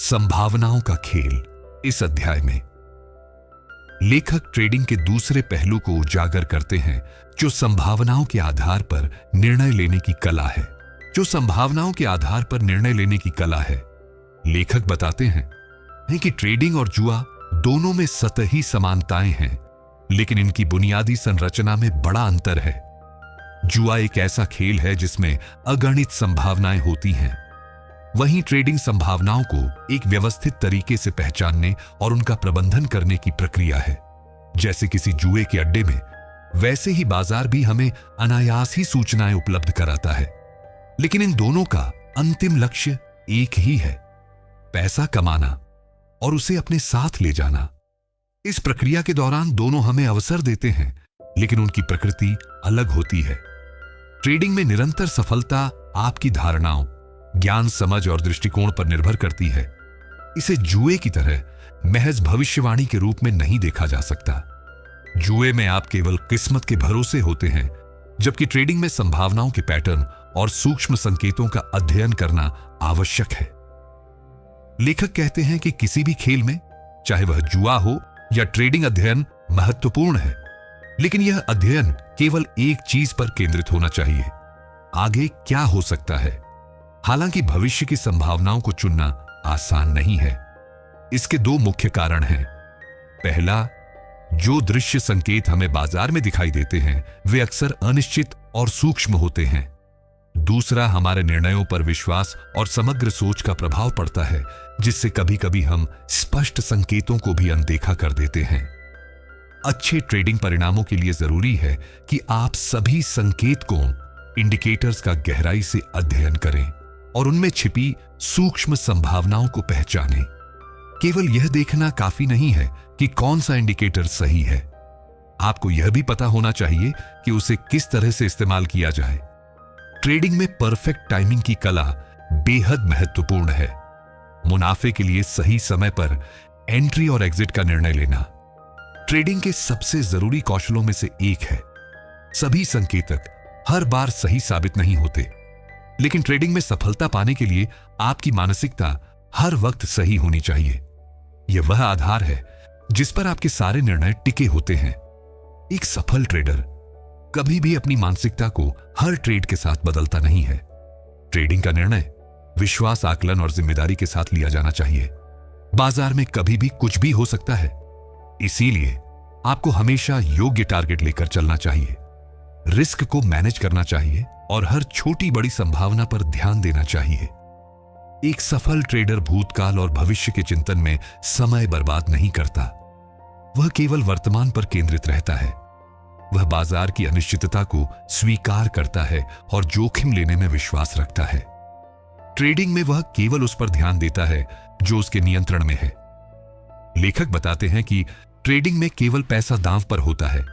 संभावनाओं का खेल। इस अध्याय में लेखक ट्रेडिंग के दूसरे पहलू को उजागर करते हैं जो संभावनाओं के आधार पर निर्णय लेने की कला है। लेखक बताते हैं हैं कि ट्रेडिंग और जुआ दोनों में सतही समानताएं हैं, लेकिन इनकी बुनियादी संरचना में बड़ा अंतर है। जुआ एक ऐसा खेल है जिसमें अगणित संभावनाएं होती हैं, वहीं ट्रेडिंग संभावनाओं को एक व्यवस्थित तरीके से पहचानने और उनका प्रबंधन करने की प्रक्रिया है। जैसे किसी जुए के अड्डे में, वैसे ही बाजार भी हमें अनायास ही सूचनाएं उपलब्ध कराता है, लेकिन इन दोनों का अंतिम लक्ष्य एक ही है, पैसा कमाना और उसे अपने साथ ले जाना। इस प्रक्रिया के दौरान दोनों हमें अवसर देते हैं, लेकिन उनकी प्रकृति अलग होती है। ट्रेडिंग में निरंतर सफलता आपकी धारणाओं, ज्ञान, समझ और दृष्टिकोण पर निर्भर करती है। इसे जुए की तरह महज भविष्यवाणी के रूप में नहीं देखा जा सकता। जुए में आप केवल किस्मत के भरोसे होते हैं, जबकि ट्रेडिंग में संभावनाओं के पैटर्न और सूक्ष्म संकेतों का अध्ययन करना आवश्यक है। लेखक कहते हैं कि किसी भी खेल में, चाहे वह जुआ हो या ट्रेडिंग, अध्ययन महत्वपूर्ण है, लेकिन यह अध्ययन केवल एक चीज पर केंद्रित होना चाहिए, आगे क्या हो सकता है। हालांकि भविष्य की संभावनाओं को चुनना आसान नहीं है। इसके दो मुख्य कारण हैं। पहला, जो दृश्य संकेत हमें बाजार में दिखाई देते हैं वे अक्सर अनिश्चित और सूक्ष्म होते हैं। दूसरा, हमारे निर्णयों पर विश्वास और समग्र सोच का प्रभाव पड़ता है, जिससे कभी कभी हम स्पष्ट संकेतों को भी अनदेखा कर देते हैं। अच्छे ट्रेडिंग परिणामों के लिए जरूरी है कि आप सभी संकेतकों, इंडिकेटर्स का गहराई से अध्ययन करें और उनमें छिपी सूक्ष्म संभावनाओं को पहचानें। केवल यह देखना काफी नहीं है कि कौन सा इंडिकेटर सही है, आपको यह भी पता होना चाहिए कि उसे किस तरह से इस्तेमाल किया जाए। ट्रेडिंग में परफेक्ट टाइमिंग की कला बेहद महत्वपूर्ण है। मुनाफे के लिए सही समय पर एंट्री और एग्जिट का निर्णय लेना ट्रेडिंग के सबसे जरूरी कौशलों में से एक है। सभी संकेतक हर बार सही साबित नहीं होते, लेकिन ट्रेडिंग में सफलता पाने के लिए आपकी मानसिकता हर वक्त सही होनी चाहिए। यह वह आधार है जिस पर आपके सारे निर्णय टिके होते हैं। एक सफल ट्रेडर कभी भी अपनी मानसिकता को हर ट्रेड के साथ बदलता नहीं है। ट्रेडिंग का निर्णय विश्वास, आकलन और जिम्मेदारी के साथ लिया जाना चाहिए। बाजार में कभी भी कुछ भी हो सकता है, इसीलिए आपको हमेशा योग्य टारगेट लेकर चलना चाहिए, रिस्क को मैनेज करना चाहिए और हर छोटी बड़ी संभावना पर ध्यान देना चाहिए। एक सफल ट्रेडर भूतकाल और भविष्य के चिंतन में समय बर्बाद नहीं करता, वह केवल वर्तमान पर केंद्रित रहता है। वह बाजार की अनिश्चितता को स्वीकार करता है और जोखिम लेने में विश्वास रखता है। ट्रेडिंग में वह केवल उस पर ध्यान देता है जो उसके नियंत्रण में है। लेखक बताते हैं कि ट्रेडिंग में केवल पैसा दांव पर होता है,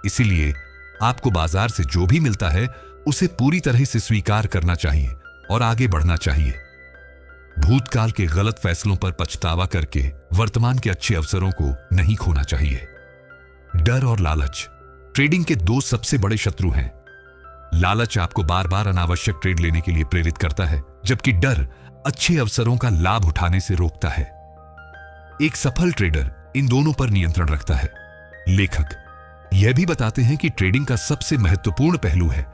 इसीलिए आपको बाजार से जो भी मिलता है उसे पूरी तरह से स्वीकार करना चाहिए और आगे बढ़ना चाहिए। भूतकाल के गलत फैसलों पर पछतावा करके वर्तमान के अच्छे अवसरों को नहीं खोना चाहिए। डर और लालच ट्रेडिंग के दो सबसे बड़े शत्रु हैं। लालच आपको बार बार अनावश्यक ट्रेड लेने के लिए प्रेरित करता है, जबकि डर अच्छे अवसरों का लाभ उठाने से रोकता है। एक सफल ट्रेडर इन दोनों पर नियंत्रण रखता है। लेखक यह भी बताते हैं कि ट्रेडिंग का सबसे महत्वपूर्ण पहलू है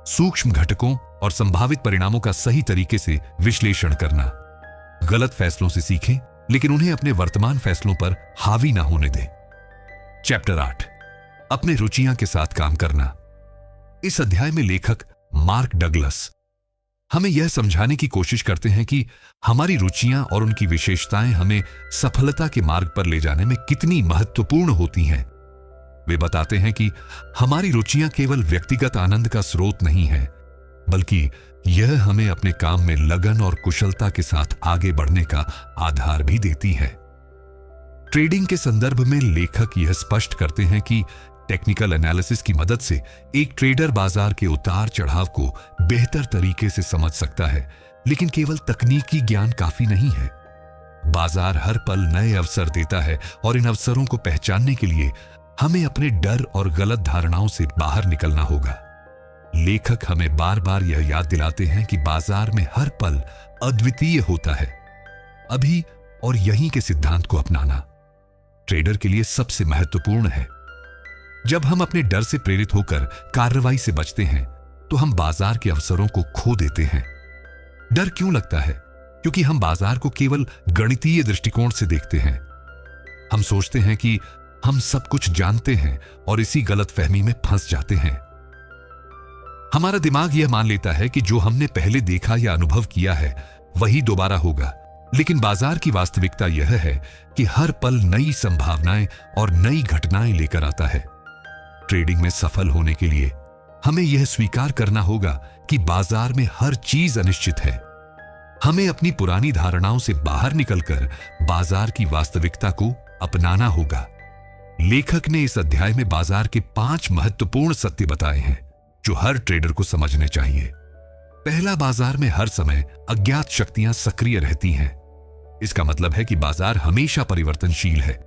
सूक्ष्म घटकों और संभावित परिणामों का सही तरीके से विश्लेषण करना। गलत फैसलों से सीखें, लेकिन उन्हें अपने वर्तमान फैसलों पर हावी ना होने दें। चैप्टर 8, अपने रुचियां के साथ काम करना। इस अध्याय में लेखक मार्क डगलस हमें यह समझाने की कोशिश करते हैं कि हमारी रुचियां और उनकी विशेषताएं हमें सफलता के मार्ग पर ले जाने में कितनी महत्वपूर्ण होती हैं। वे बताते हैं कि हमारी रुचियां केवल व्यक्तिगत आनंद का स्रोत नहीं है, बल्कि यह हमें अपने काम में लगन और कुशलता के साथ आगे बढ़ने का आधार भी देती है। ट्रेडिंग के संदर्भ में लेखक यह स्पष्ट करते हैं कि टेक्निकल एनालिसिस की मदद से एक ट्रेडर बाजार के उतार चढ़ाव को बेहतर तरीके से समझ सकता है, लेकिन केवल तकनीकी ज्ञान काफी नहीं है। बाजार हर पल नए अवसर देता है और इन अवसरों को पहचानने के लिए हमें अपने डर और गलत धारणाओं से बाहर निकलना होगा। लेखक हमें बार बार यह याद दिलाते हैं कि बाजार में हर पल अद्वितीय होता है। अभी और यहीं के सिद्धांत को अपनाना ट्रेडर के लिए सबसे महत्वपूर्ण है। जब हम अपने डर से प्रेरित होकर कार्रवाई से बचते हैं, तो हम बाजार के अवसरों को खो देते हैं। डर क्यों लगता है? क्योंकि हम बाजार को केवल गणितीय दृष्टिकोण से देखते हैं। हम सोचते हैं कि हम सब कुछ जानते हैं और इसी गलतफहमी में फंस जाते हैं। हमारा दिमाग यह मान लेता है कि जो हमने पहले देखा या अनुभव किया है वही दोबारा होगा, लेकिन बाजार की वास्तविकता यह है कि हर पल नई संभावनाएं और नई घटनाएं लेकर आता है। ट्रेडिंग में सफल होने के लिए हमें यह स्वीकार करना होगा कि बाजार में हर चीज अनिश्चित है। हमें अपनी पुरानी धारणाओं से बाहर निकलकर बाजार की वास्तविकता को अपनाना होगा। लेखक ने इस अध्याय में बाजार के 5 महत्वपूर्ण सत्य बताए हैं जो हर ट्रेडर को समझने चाहिए। पहला, बाजार में हर समय अज्ञात शक्तियां सक्रिय रहती हैं। इसका मतलब है कि बाजार हमेशा परिवर्तनशील है।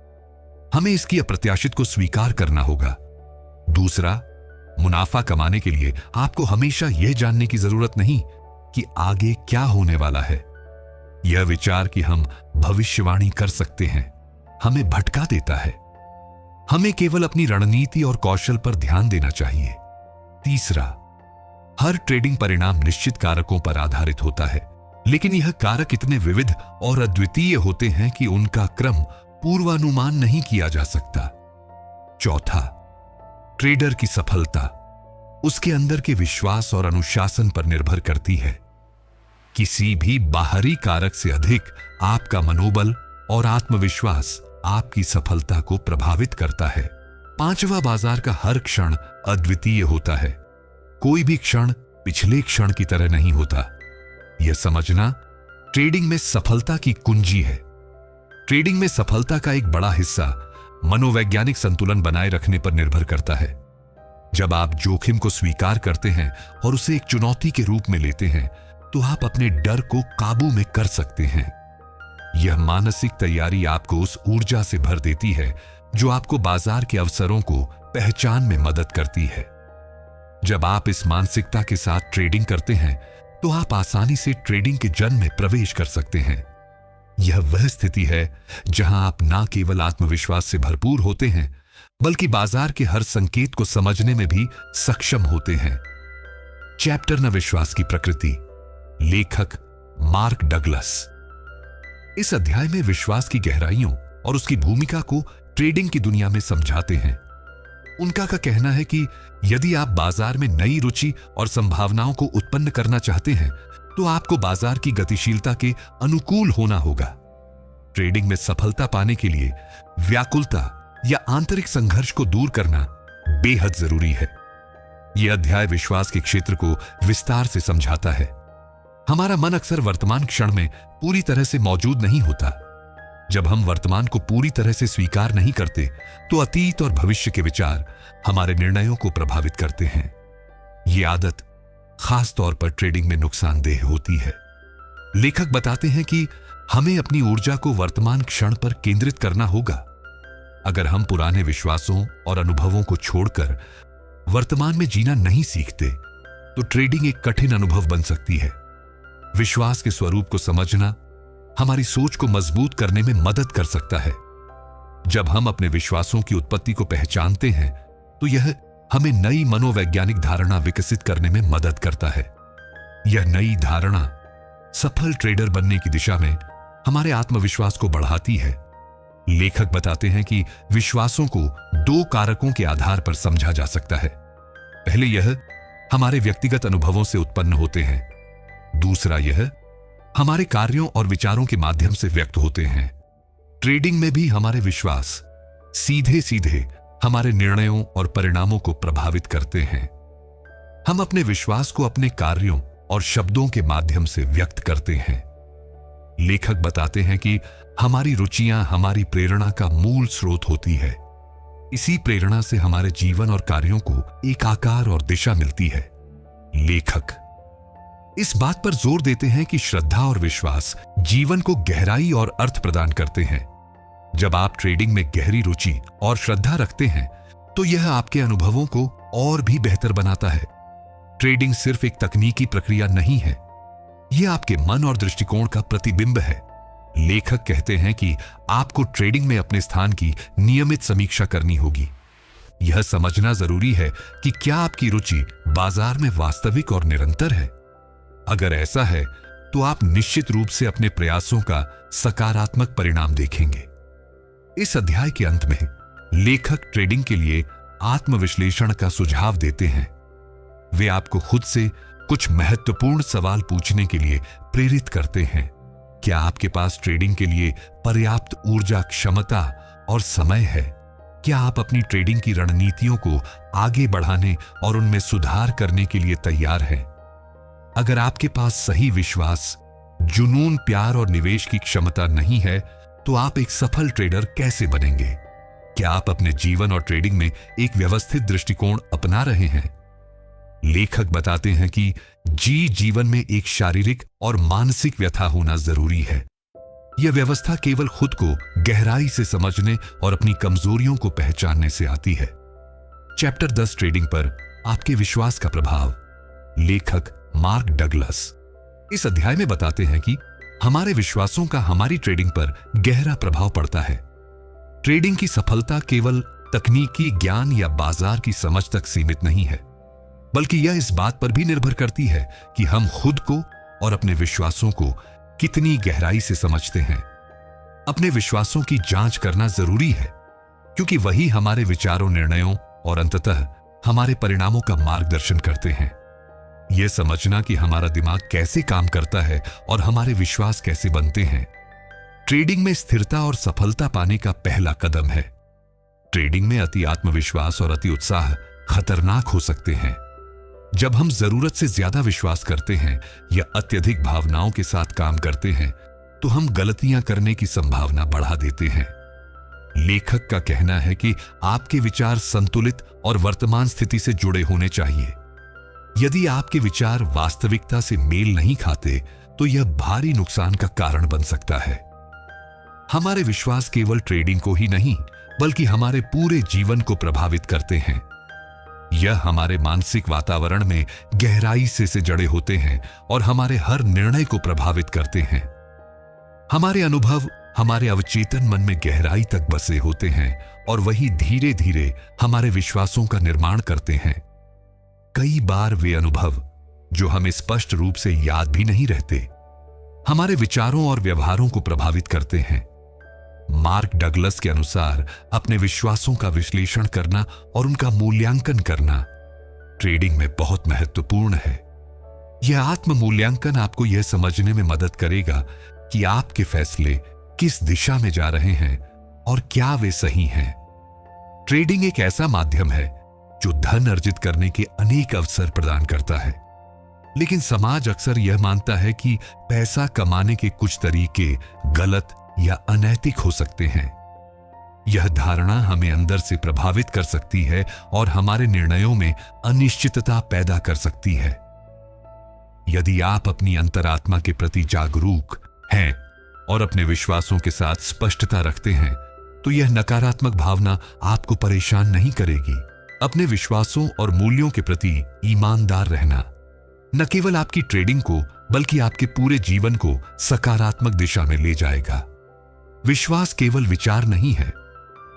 हमें इसकी अप्रत्याशित को स्वीकार करना होगा। दूसरा, मुनाफा कमाने के लिए आपको हमेशा यह जानने की जरूरत नहीं कि आगे क्या होने वाला है। यह विचार कि हम भविष्यवाणी कर सकते हैं हमें भटका देता है। हमें केवल अपनी रणनीति और कौशल पर ध्यान देना चाहिए। तीसरा, हर ट्रेडिंग परिणाम निश्चित कारकों पर आधारित होता है, लेकिन यह कारक इतने विविध और अद्वितीय होते हैं कि उनका क्रम पूर्वानुमान नहीं किया जा सकता। चौथा, ट्रेडर की सफलता उसके अंदर के विश्वास और अनुशासन पर निर्भर करती है। किसी भी बाहरी कारक से अधिक आपका मनोबल और आत्मविश्वास आपकी सफलता को प्रभावित करता है। पांचवा, बाजार का हर क्षण अद्वितीय होता है। कोई भी क्षण पिछले क्षण की तरह नहीं होता। यह समझना ट्रेडिंग में सफलता की कुंजी है। ट्रेडिंग में सफलता का एक बड़ा हिस्सा मनोवैज्ञानिक संतुलन बनाए रखने पर निर्भर करता है। जब आप जोखिम को स्वीकार करते हैं और उसे एक चुनौती के रूप में लेते हैं, तो आप अपने डर को काबू में कर सकते हैं। यह मानसिक तैयारी आपको उस ऊर्जा से भर देती है जो आपको बाजार के अवसरों को पहचान में मदद करती है। जब आप इस मानसिकता के साथ ट्रेडिंग करते हैं, तो आप आसानी से ट्रेडिंग के जन में प्रवेश कर सकते हैं। यह वह स्थिति है जहां आप न केवल आत्मविश्वास से भरपूर होते हैं, बल्कि बाजार के हर संकेत को समझने में भी सक्षम होते हैं। चैप्टर 9, विश्वास की प्रकृति। लेखक मार्क डगलस इस अध्याय में विश्वास की गहराइयों और उसकी भूमिका को ट्रेडिंग की दुनिया में समझाते हैं। उनका का कहना है कि यदि आप बाजार में नई रुचि और संभावनाओं को उत्पन्न करना चाहते हैं, तो आपको बाजार की गतिशीलता के अनुकूल होना होगा। ट्रेडिंग में सफलता पाने के लिए व्याकुलता या आंतरिक संघर्ष को दूर करना बेहद जरूरी है। यह अध्याय विश्वास के क्षेत्र को विस्तार से समझाता है। हमारा मन अक्सर वर्तमान क्षण में पूरी तरह से मौजूद नहीं होता। जब हम वर्तमान को पूरी तरह से स्वीकार नहीं करते, तो अतीत और भविष्य के विचार हमारे निर्णयों को प्रभावित करते हैं। यह आदत खास तौर पर ट्रेडिंग में नुकसानदेह होती है। लेखक बताते हैं कि हमें अपनी ऊर्जा को वर्तमान क्षण पर केंद्रित करना होगा। अगर हम पुराने विश्वासों और अनुभवों को छोड़कर वर्तमान में जीना नहीं सीखते, तो ट्रेडिंग एक कठिन अनुभव बन सकती है। विश्वास के स्वरूप को समझना हमारी सोच को मजबूत करने में मदद कर सकता है। जब हम अपने विश्वासों की उत्पत्ति को पहचानते हैं, तो यह हमें नई मनोवैज्ञानिक धारणा विकसित करने में मदद करता है। यह नई धारणा सफल ट्रेडर बनने की दिशा में हमारे आत्मविश्वास को बढ़ाती है। लेखक बताते हैं कि विश्वासों को 2 कारकों के आधार पर समझा जा सकता है। पहले, यह हमारे व्यक्तिगत अनुभवों से उत्पन्न होते हैं। दूसरा, यह हमारे कार्यों और विचारों के माध्यम से व्यक्त होते हैं। ट्रेडिंग में भी हमारे विश्वास सीधे सीधे हमारे निर्णयों और परिणामों को प्रभावित करते हैं। हम अपने विश्वास को अपने कार्यों और शब्दों के माध्यम से व्यक्त करते हैं। लेखक बताते हैं कि हमारी रुचियां हमारी प्रेरणा का मूल स्रोत होती है। इसी प्रेरणा से हमारे जीवन और कार्यों को एक आकार और दिशा मिलती है। लेखक इस बात पर जोर देते हैं कि श्रद्धा और विश्वास जीवन को गहराई और अर्थ प्रदान करते हैं। जब आप ट्रेडिंग में गहरी रुचि और श्रद्धा रखते हैं, तो यह आपके अनुभवों को और भी बेहतर बनाता है। ट्रेडिंग सिर्फ एक तकनीकी प्रक्रिया नहीं है, यह आपके मन और दृष्टिकोण का प्रतिबिंब है। लेखक कहते हैं कि आपको ट्रेडिंग में अपने स्थान की नियमित समीक्षा करनी होगी। यह समझना जरूरी है कि क्या आपकी रुचि बाजार में वास्तविक और निरंतर है। अगर ऐसा है, तो आप निश्चित रूप से अपने प्रयासों का सकारात्मक परिणाम देखेंगे। इस अध्याय के अंत में लेखक ट्रेडिंग के लिए आत्मविश्लेषण का सुझाव देते हैं। वे आपको खुद से कुछ महत्वपूर्ण सवाल पूछने के लिए प्रेरित करते हैं। क्या आपके पास ट्रेडिंग के लिए पर्याप्त ऊर्जा, क्षमता और समय है? क्या आप अपनी ट्रेडिंग की रणनीतियों को आगे बढ़ाने और उनमें सुधार करने के लिए तैयार हैं? अगर आपके पास सही विश्वास, जुनून, प्यार और निवेश की क्षमता नहीं है, तो आप एक सफल ट्रेडर कैसे बनेंगे? क्या आप अपने जीवन और ट्रेडिंग में एक व्यवस्थित दृष्टिकोण अपना रहे हैं? लेखक बताते हैं कि जीवन में एक शारीरिक और मानसिक व्यथा होना जरूरी है। यह व्यवस्था केवल खुद को गहराई से समझने और अपनी कमजोरियों को पहचानने से आती है। चैप्टर 10 ट्रेडिंग पर आपके विश्वास का प्रभाव। लेखक मार्क डगलस इस अध्याय में बताते हैं कि हमारे विश्वासों का हमारी ट्रेडिंग पर गहरा प्रभाव पड़ता है। ट्रेडिंग की सफलता केवल तकनीकी ज्ञान या बाजार की समझ तक सीमित नहीं है, बल्कि यह इस बात पर भी निर्भर करती है कि हम खुद को और अपने विश्वासों को कितनी गहराई से समझते हैं। अपने विश्वासों की जांच करना जरूरी है, क्योंकि वही हमारे विचारों, निर्णयों और अंततः हमारे परिणामों का मार्गदर्शन करते हैं। यह समझना कि हमारा दिमाग कैसे काम करता है और हमारे विश्वास कैसे बनते हैं, ट्रेडिंग में स्थिरता और सफलता पाने का पहला कदम है। ट्रेडिंग में अति आत्मविश्वास और अति उत्साह खतरनाक हो सकते हैं। जब हम जरूरत से ज्यादा विश्वास करते हैं या अत्यधिक भावनाओं के साथ काम करते हैं, तो हम गलतियां करने की संभावना बढ़ा देते हैं। लेखक का कहना है कि आपके विचार संतुलित और वर्तमान स्थिति से जुड़े होने चाहिए। यदि आपके विचार वास्तविकता से मेल नहीं खाते, तो यह भारी नुकसान का कारण बन सकता है। हमारे विश्वास केवल ट्रेडिंग को ही नहीं, बल्कि हमारे पूरे जीवन को प्रभावित करते हैं। यह हमारे मानसिक वातावरण में गहराई से जड़े होते हैं और हमारे हर निर्णय को प्रभावित करते हैं। हमारे अनुभव हमारे अवचेतन मन में गहराई तक बसे होते हैं और वही धीरे धीरे हमारे विश्वासों का निर्माण करते हैं। कई बार वे अनुभव, जो हमें स्पष्ट रूप से याद भी नहीं रहते, हमारे विचारों और व्यवहारों को प्रभावित करते हैं। मार्क डगलस के अनुसार अपने विश्वासों का विश्लेषण करना और उनका मूल्यांकन करना ट्रेडिंग में बहुत महत्वपूर्ण है। यह आत्म मूल्यांकन आपको यह समझने में मदद करेगा कि आपके फैसले किस दिशा में जा रहे हैं और क्या वे सही हैं। ट्रेडिंग एक ऐसा माध्यम है जो धन अर्जित करने के अनेक अवसर प्रदान करता है, लेकिन समाज अक्सर यह मानता है कि पैसा कमाने के कुछ तरीके गलत या अनैतिक हो सकते हैं। यह धारणा हमें अंदर से प्रभावित कर सकती है और हमारे निर्णयों में अनिश्चितता पैदा कर सकती है। यदि आप अपनी अंतरात्मा के प्रति जागरूक हैं और अपने विश्वासों के साथ स्पष्टता रखते हैं, तो यह नकारात्मक भावना आपको परेशान नहीं करेगी। अपने विश्वासों और मूल्यों के प्रति ईमानदार रहना न केवल आपकी ट्रेडिंग को, बल्कि आपके पूरे जीवन को सकारात्मक दिशा में ले जाएगा। विश्वास केवल विचार नहीं है,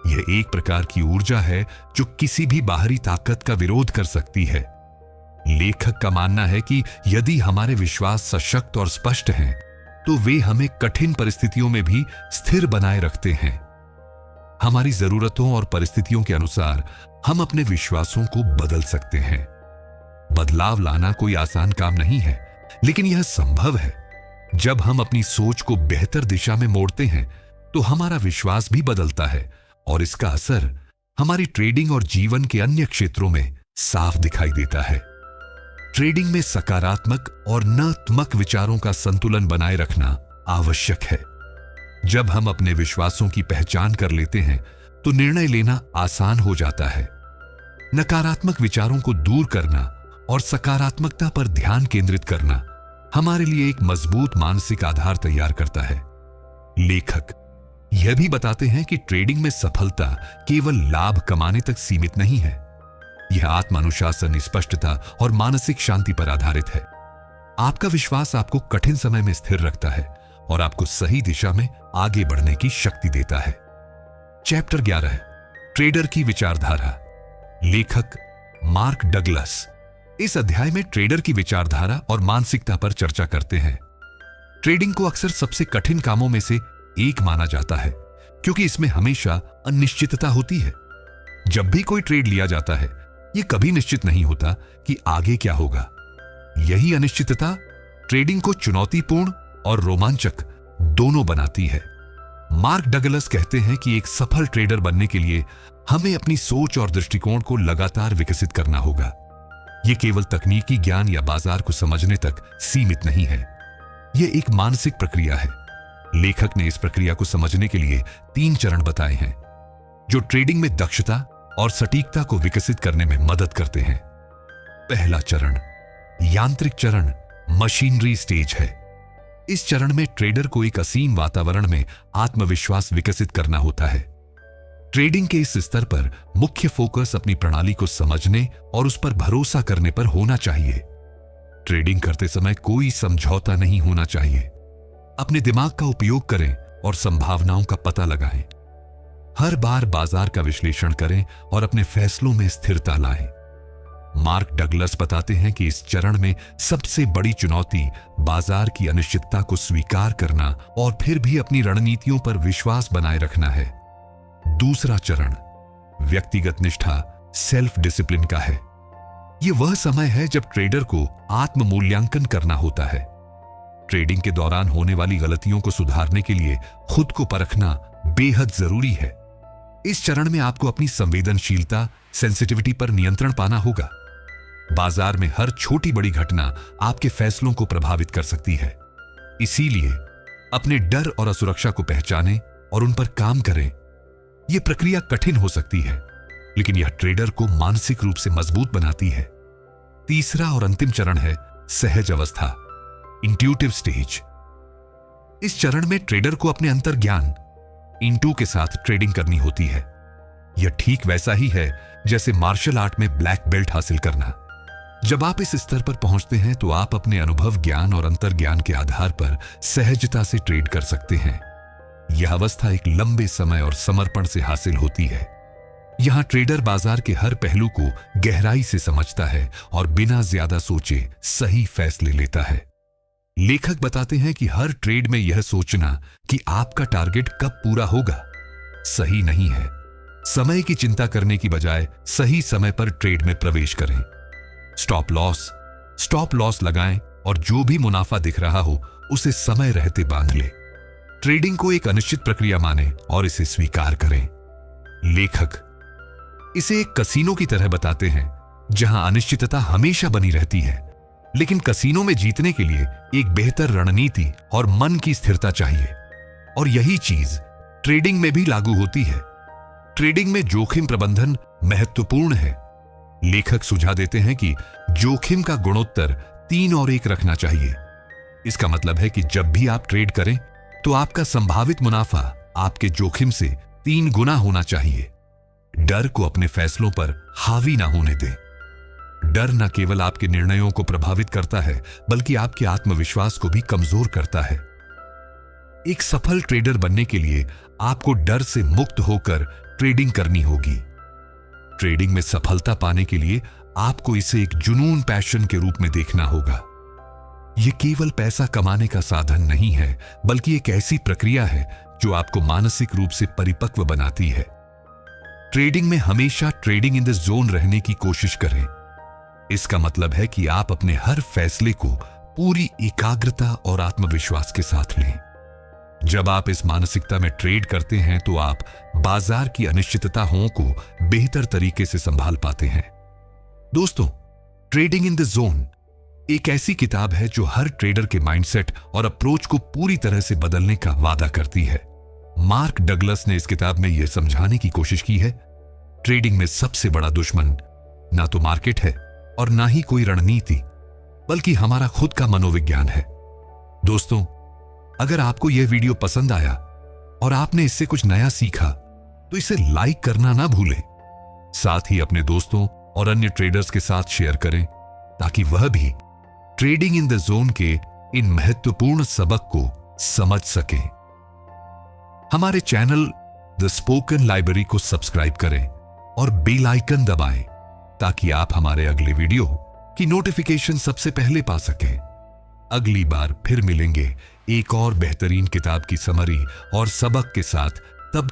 यह एक प्रकार की ऊर्जा है जो किसी भी बाहरी ताकत का विरोध कर सकती है। लेखक का मानना है कि यदि हमारे विश्वास सशक्त और स्पष्ट हैं, तो वे हमें कठिन परिस्थितियों में भी स्थिर बनाए रखते हैं। हमारी जरूरतों और परिस्थितियों के अनुसार हम अपने विश्वासों को बदल सकते हैं। बदलाव लाना कोई आसान काम नहीं है, लेकिन यह संभव है। जब हम अपनी सोच को बेहतर दिशा में मोड़ते हैं, तो हमारा विश्वास भी बदलता है और इसका असर हमारी ट्रेडिंग और जीवन के अन्य क्षेत्रों में साफ दिखाई देता है। ट्रेडिंग में सकारात्मक और नकारात्मक विचारों का संतुलन बनाए रखना आवश्यक है। जब हम अपने विश्वासों की पहचान कर लेते हैं, तो निर्णय लेना आसान हो जाता है। नकारात्मक विचारों को दूर करना और सकारात्मकता पर ध्यान केंद्रित करना हमारे लिए एक मजबूत मानसिक आधार तैयार करता है। लेखक यह भी बताते हैं कि ट्रेडिंग में सफलता केवल लाभ कमाने तक सीमित नहीं है। यह आत्मानुशासन, स्पष्टता और मानसिक शांति पर आधारित है। आपका विश्वास आपको कठिन समय में स्थिर रखता है और आपको सही दिशा में आगे बढ़ने की शक्ति देता है। चैप्टर 11 ट्रेडर की विचारधारा। लेखक मार्क डगलस इस अध्याय में ट्रेडर की विचारधारा और मानसिकता पर चर्चा करते हैं। ट्रेडिंग को अक्सर सबसे कठिन कामों में से एक माना जाता है, क्योंकि इसमें हमेशा अनिश्चितता होती है। जब भी कोई ट्रेड लिया जाता है, यह कभी निश्चित नहीं होता कि आगे क्या होगा। यही अनिश्चितता ट्रेडिंग को चुनौतीपूर्ण और रोमांचक दोनों बनाती है। मार्क डगलस कहते हैं कि एक सफल ट्रेडर बनने के लिए हमें अपनी सोच और दृष्टिकोण को लगातार विकसित करना होगा। यह केवल तकनीकी ज्ञान या बाजार को समझने तक सीमित नहीं है, यह एक मानसिक प्रक्रिया है। लेखक ने इस प्रक्रिया को समझने के लिए 3 चरण बताए हैं, जो ट्रेडिंग में दक्षता और सटीकता को विकसित करने में मदद करते हैं। पहला चरण यांत्रिक चरण, मशीनरी स्टेज है। इस चरण में ट्रेडर को एक असीम वातावरण में आत्मविश्वास विकसित करना होता है। ट्रेडिंग के इस स्तर पर मुख्य फोकस अपनी प्रणाली को समझने और उस पर भरोसा करने पर होना चाहिए। ट्रेडिंग करते समय कोई समझौता नहीं होना चाहिए। अपने दिमाग का उपयोग करें और संभावनाओं का पता लगाएं। हर बार बाजार का विश्लेषण करें और अपने फैसलों में स्थिरता लाएं। मार्क डगलस बताते हैं कि इस चरण में सबसे बड़ी चुनौती बाजार की अनिश्चितता को स्वीकार करना और फिर भी अपनी रणनीतियों पर विश्वास बनाए रखना है। दूसरा चरण व्यक्तिगत निष्ठा, सेल्फ डिसिप्लिन का है। यह वह समय है जब ट्रेडर को आत्म मूल्यांकन करना होता है। ट्रेडिंग के दौरान होने वाली गलतियों को सुधारने के लिए खुद को परखना बेहद जरूरी है। इस चरण में आपको अपनी संवेदनशीलता, सेंसिटिविटी पर नियंत्रण पाना होगा। बाजार में हर छोटी बड़ी घटना आपके फैसलों को प्रभावित कर सकती है। इसीलिए अपने डर और असुरक्षा को पहचानें और उन पर काम करें। यह प्रक्रिया कठिन हो सकती है, लेकिन यह ट्रेडर को मानसिक रूप से मजबूत बनाती है। तीसरा और अंतिम चरण है सहज अवस्था, इंट्यूटिव स्टेज। इस चरण में ट्रेडर को अपने अंतर ज्ञान इंटू के साथ ट्रेडिंग करनी होती है। यह ठीक वैसा ही है जैसे मार्शल आर्ट में ब्लैक बेल्ट हासिल करना। जब आप इस स्तर पर पहुंचते हैं तो आप अपने अनुभव, ज्ञान और अंतर ज्ञान के आधार पर सहजता से ट्रेड कर सकते हैं। यह अवस्था एक लंबे समय और समर्पण से हासिल होती है। यहां ट्रेडर बाजार के हर पहलू को गहराई से समझता है और बिना ज्यादा सोचे सही फैसले लेता है। लेखक बताते हैं कि हर ट्रेड में यह सोचना कि आपका टारगेट कब पूरा होगा सही नहीं है। समय की चिंता करने की बजाय सही समय पर ट्रेड में प्रवेश करें। स्टॉप लॉस लगाएं और जो भी मुनाफा दिख रहा हो उसे समय रहते बांध ले। ट्रेडिंग को एक अनिश्चित प्रक्रिया माने और इसे स्वीकार करें। लेखक इसे एक कसीनो की तरह बताते हैं, जहां अनिश्चितता हमेशा बनी रहती है, लेकिन कसीनो में जीतने के लिए एक बेहतर रणनीति और मन की स्थिरता चाहिए। और यही चीज ट्रेडिंग में भी लागू होती है। ट्रेडिंग में जोखिम प्रबंधन महत्वपूर्ण है। लेखक सुझाव देते हैं कि जोखिम का गुणोत्तर 3 और 1 रखना चाहिए। इसका मतलब है कि जब भी आप ट्रेड करें तो आपका संभावित मुनाफा आपके जोखिम से 3 गुना होना चाहिए। डर को अपने फैसलों पर हावी ना होने दें। डर न केवल आपके निर्णयों को प्रभावित करता है, बल्कि आपके आत्मविश्वास को भी कमजोर करता है। एक सफल ट्रेडर बनने के लिए आपको डर से मुक्त होकर ट्रेडिंग करनी होगी। ट्रेडिंग में सफलता पाने के लिए आपको इसे एक जुनून, पैशन के रूप में देखना होगा। यह केवल पैसा कमाने का साधन नहीं है, बल्कि एक ऐसी प्रक्रिया है जो आपको मानसिक रूप से परिपक्व बनाती है। ट्रेडिंग में हमेशा ट्रेडिंग इन द जोन रहने की कोशिश करें। इसका मतलब है कि आप अपने हर फैसले को पूरी एकाग्रता और आत्मविश्वास के साथ लें। जब आप इस मानसिकता में ट्रेड करते हैं तो आप बाजार की अनिश्चितताओं को बेहतर तरीके से संभाल पाते हैं। दोस्तों, ट्रेडिंग इन द जोन एक ऐसी किताब है जो हर ट्रेडर के माइंडसेट और अप्रोच को पूरी तरह से बदलने का वादा करती है। मार्क डगलस ने इस किताब में यह समझाने की कोशिश की है, ट्रेडिंग में सबसे बड़ा दुश्मन ना तो मार्केट है और ना ही कोई रणनीति, बल्कि हमारा खुद का मनोविज्ञान है। दोस्तों, अगर आपको यह वीडियो पसंद आया और आपने इससे कुछ नया सीखा तो इसे लाइक करना ना भूलें। साथ ही अपने दोस्तों और अन्य ट्रेडर्स के साथ शेयर करें ताकि वह भी ट्रेडिंग इन द जोन के इन महत्वपूर्ण सबक को समझ सके। हमारे चैनल द स्पोकन लाइब्रेरी को सब्सक्राइब करें और बेल आइकन दबाएं ताकि आप हमारे अगले वीडियो की नोटिफिकेशन सबसे पहले पा सकें। अगली बार फिर मिलेंगे एक और बेहतरीन किताब की समरी और सबक के साथ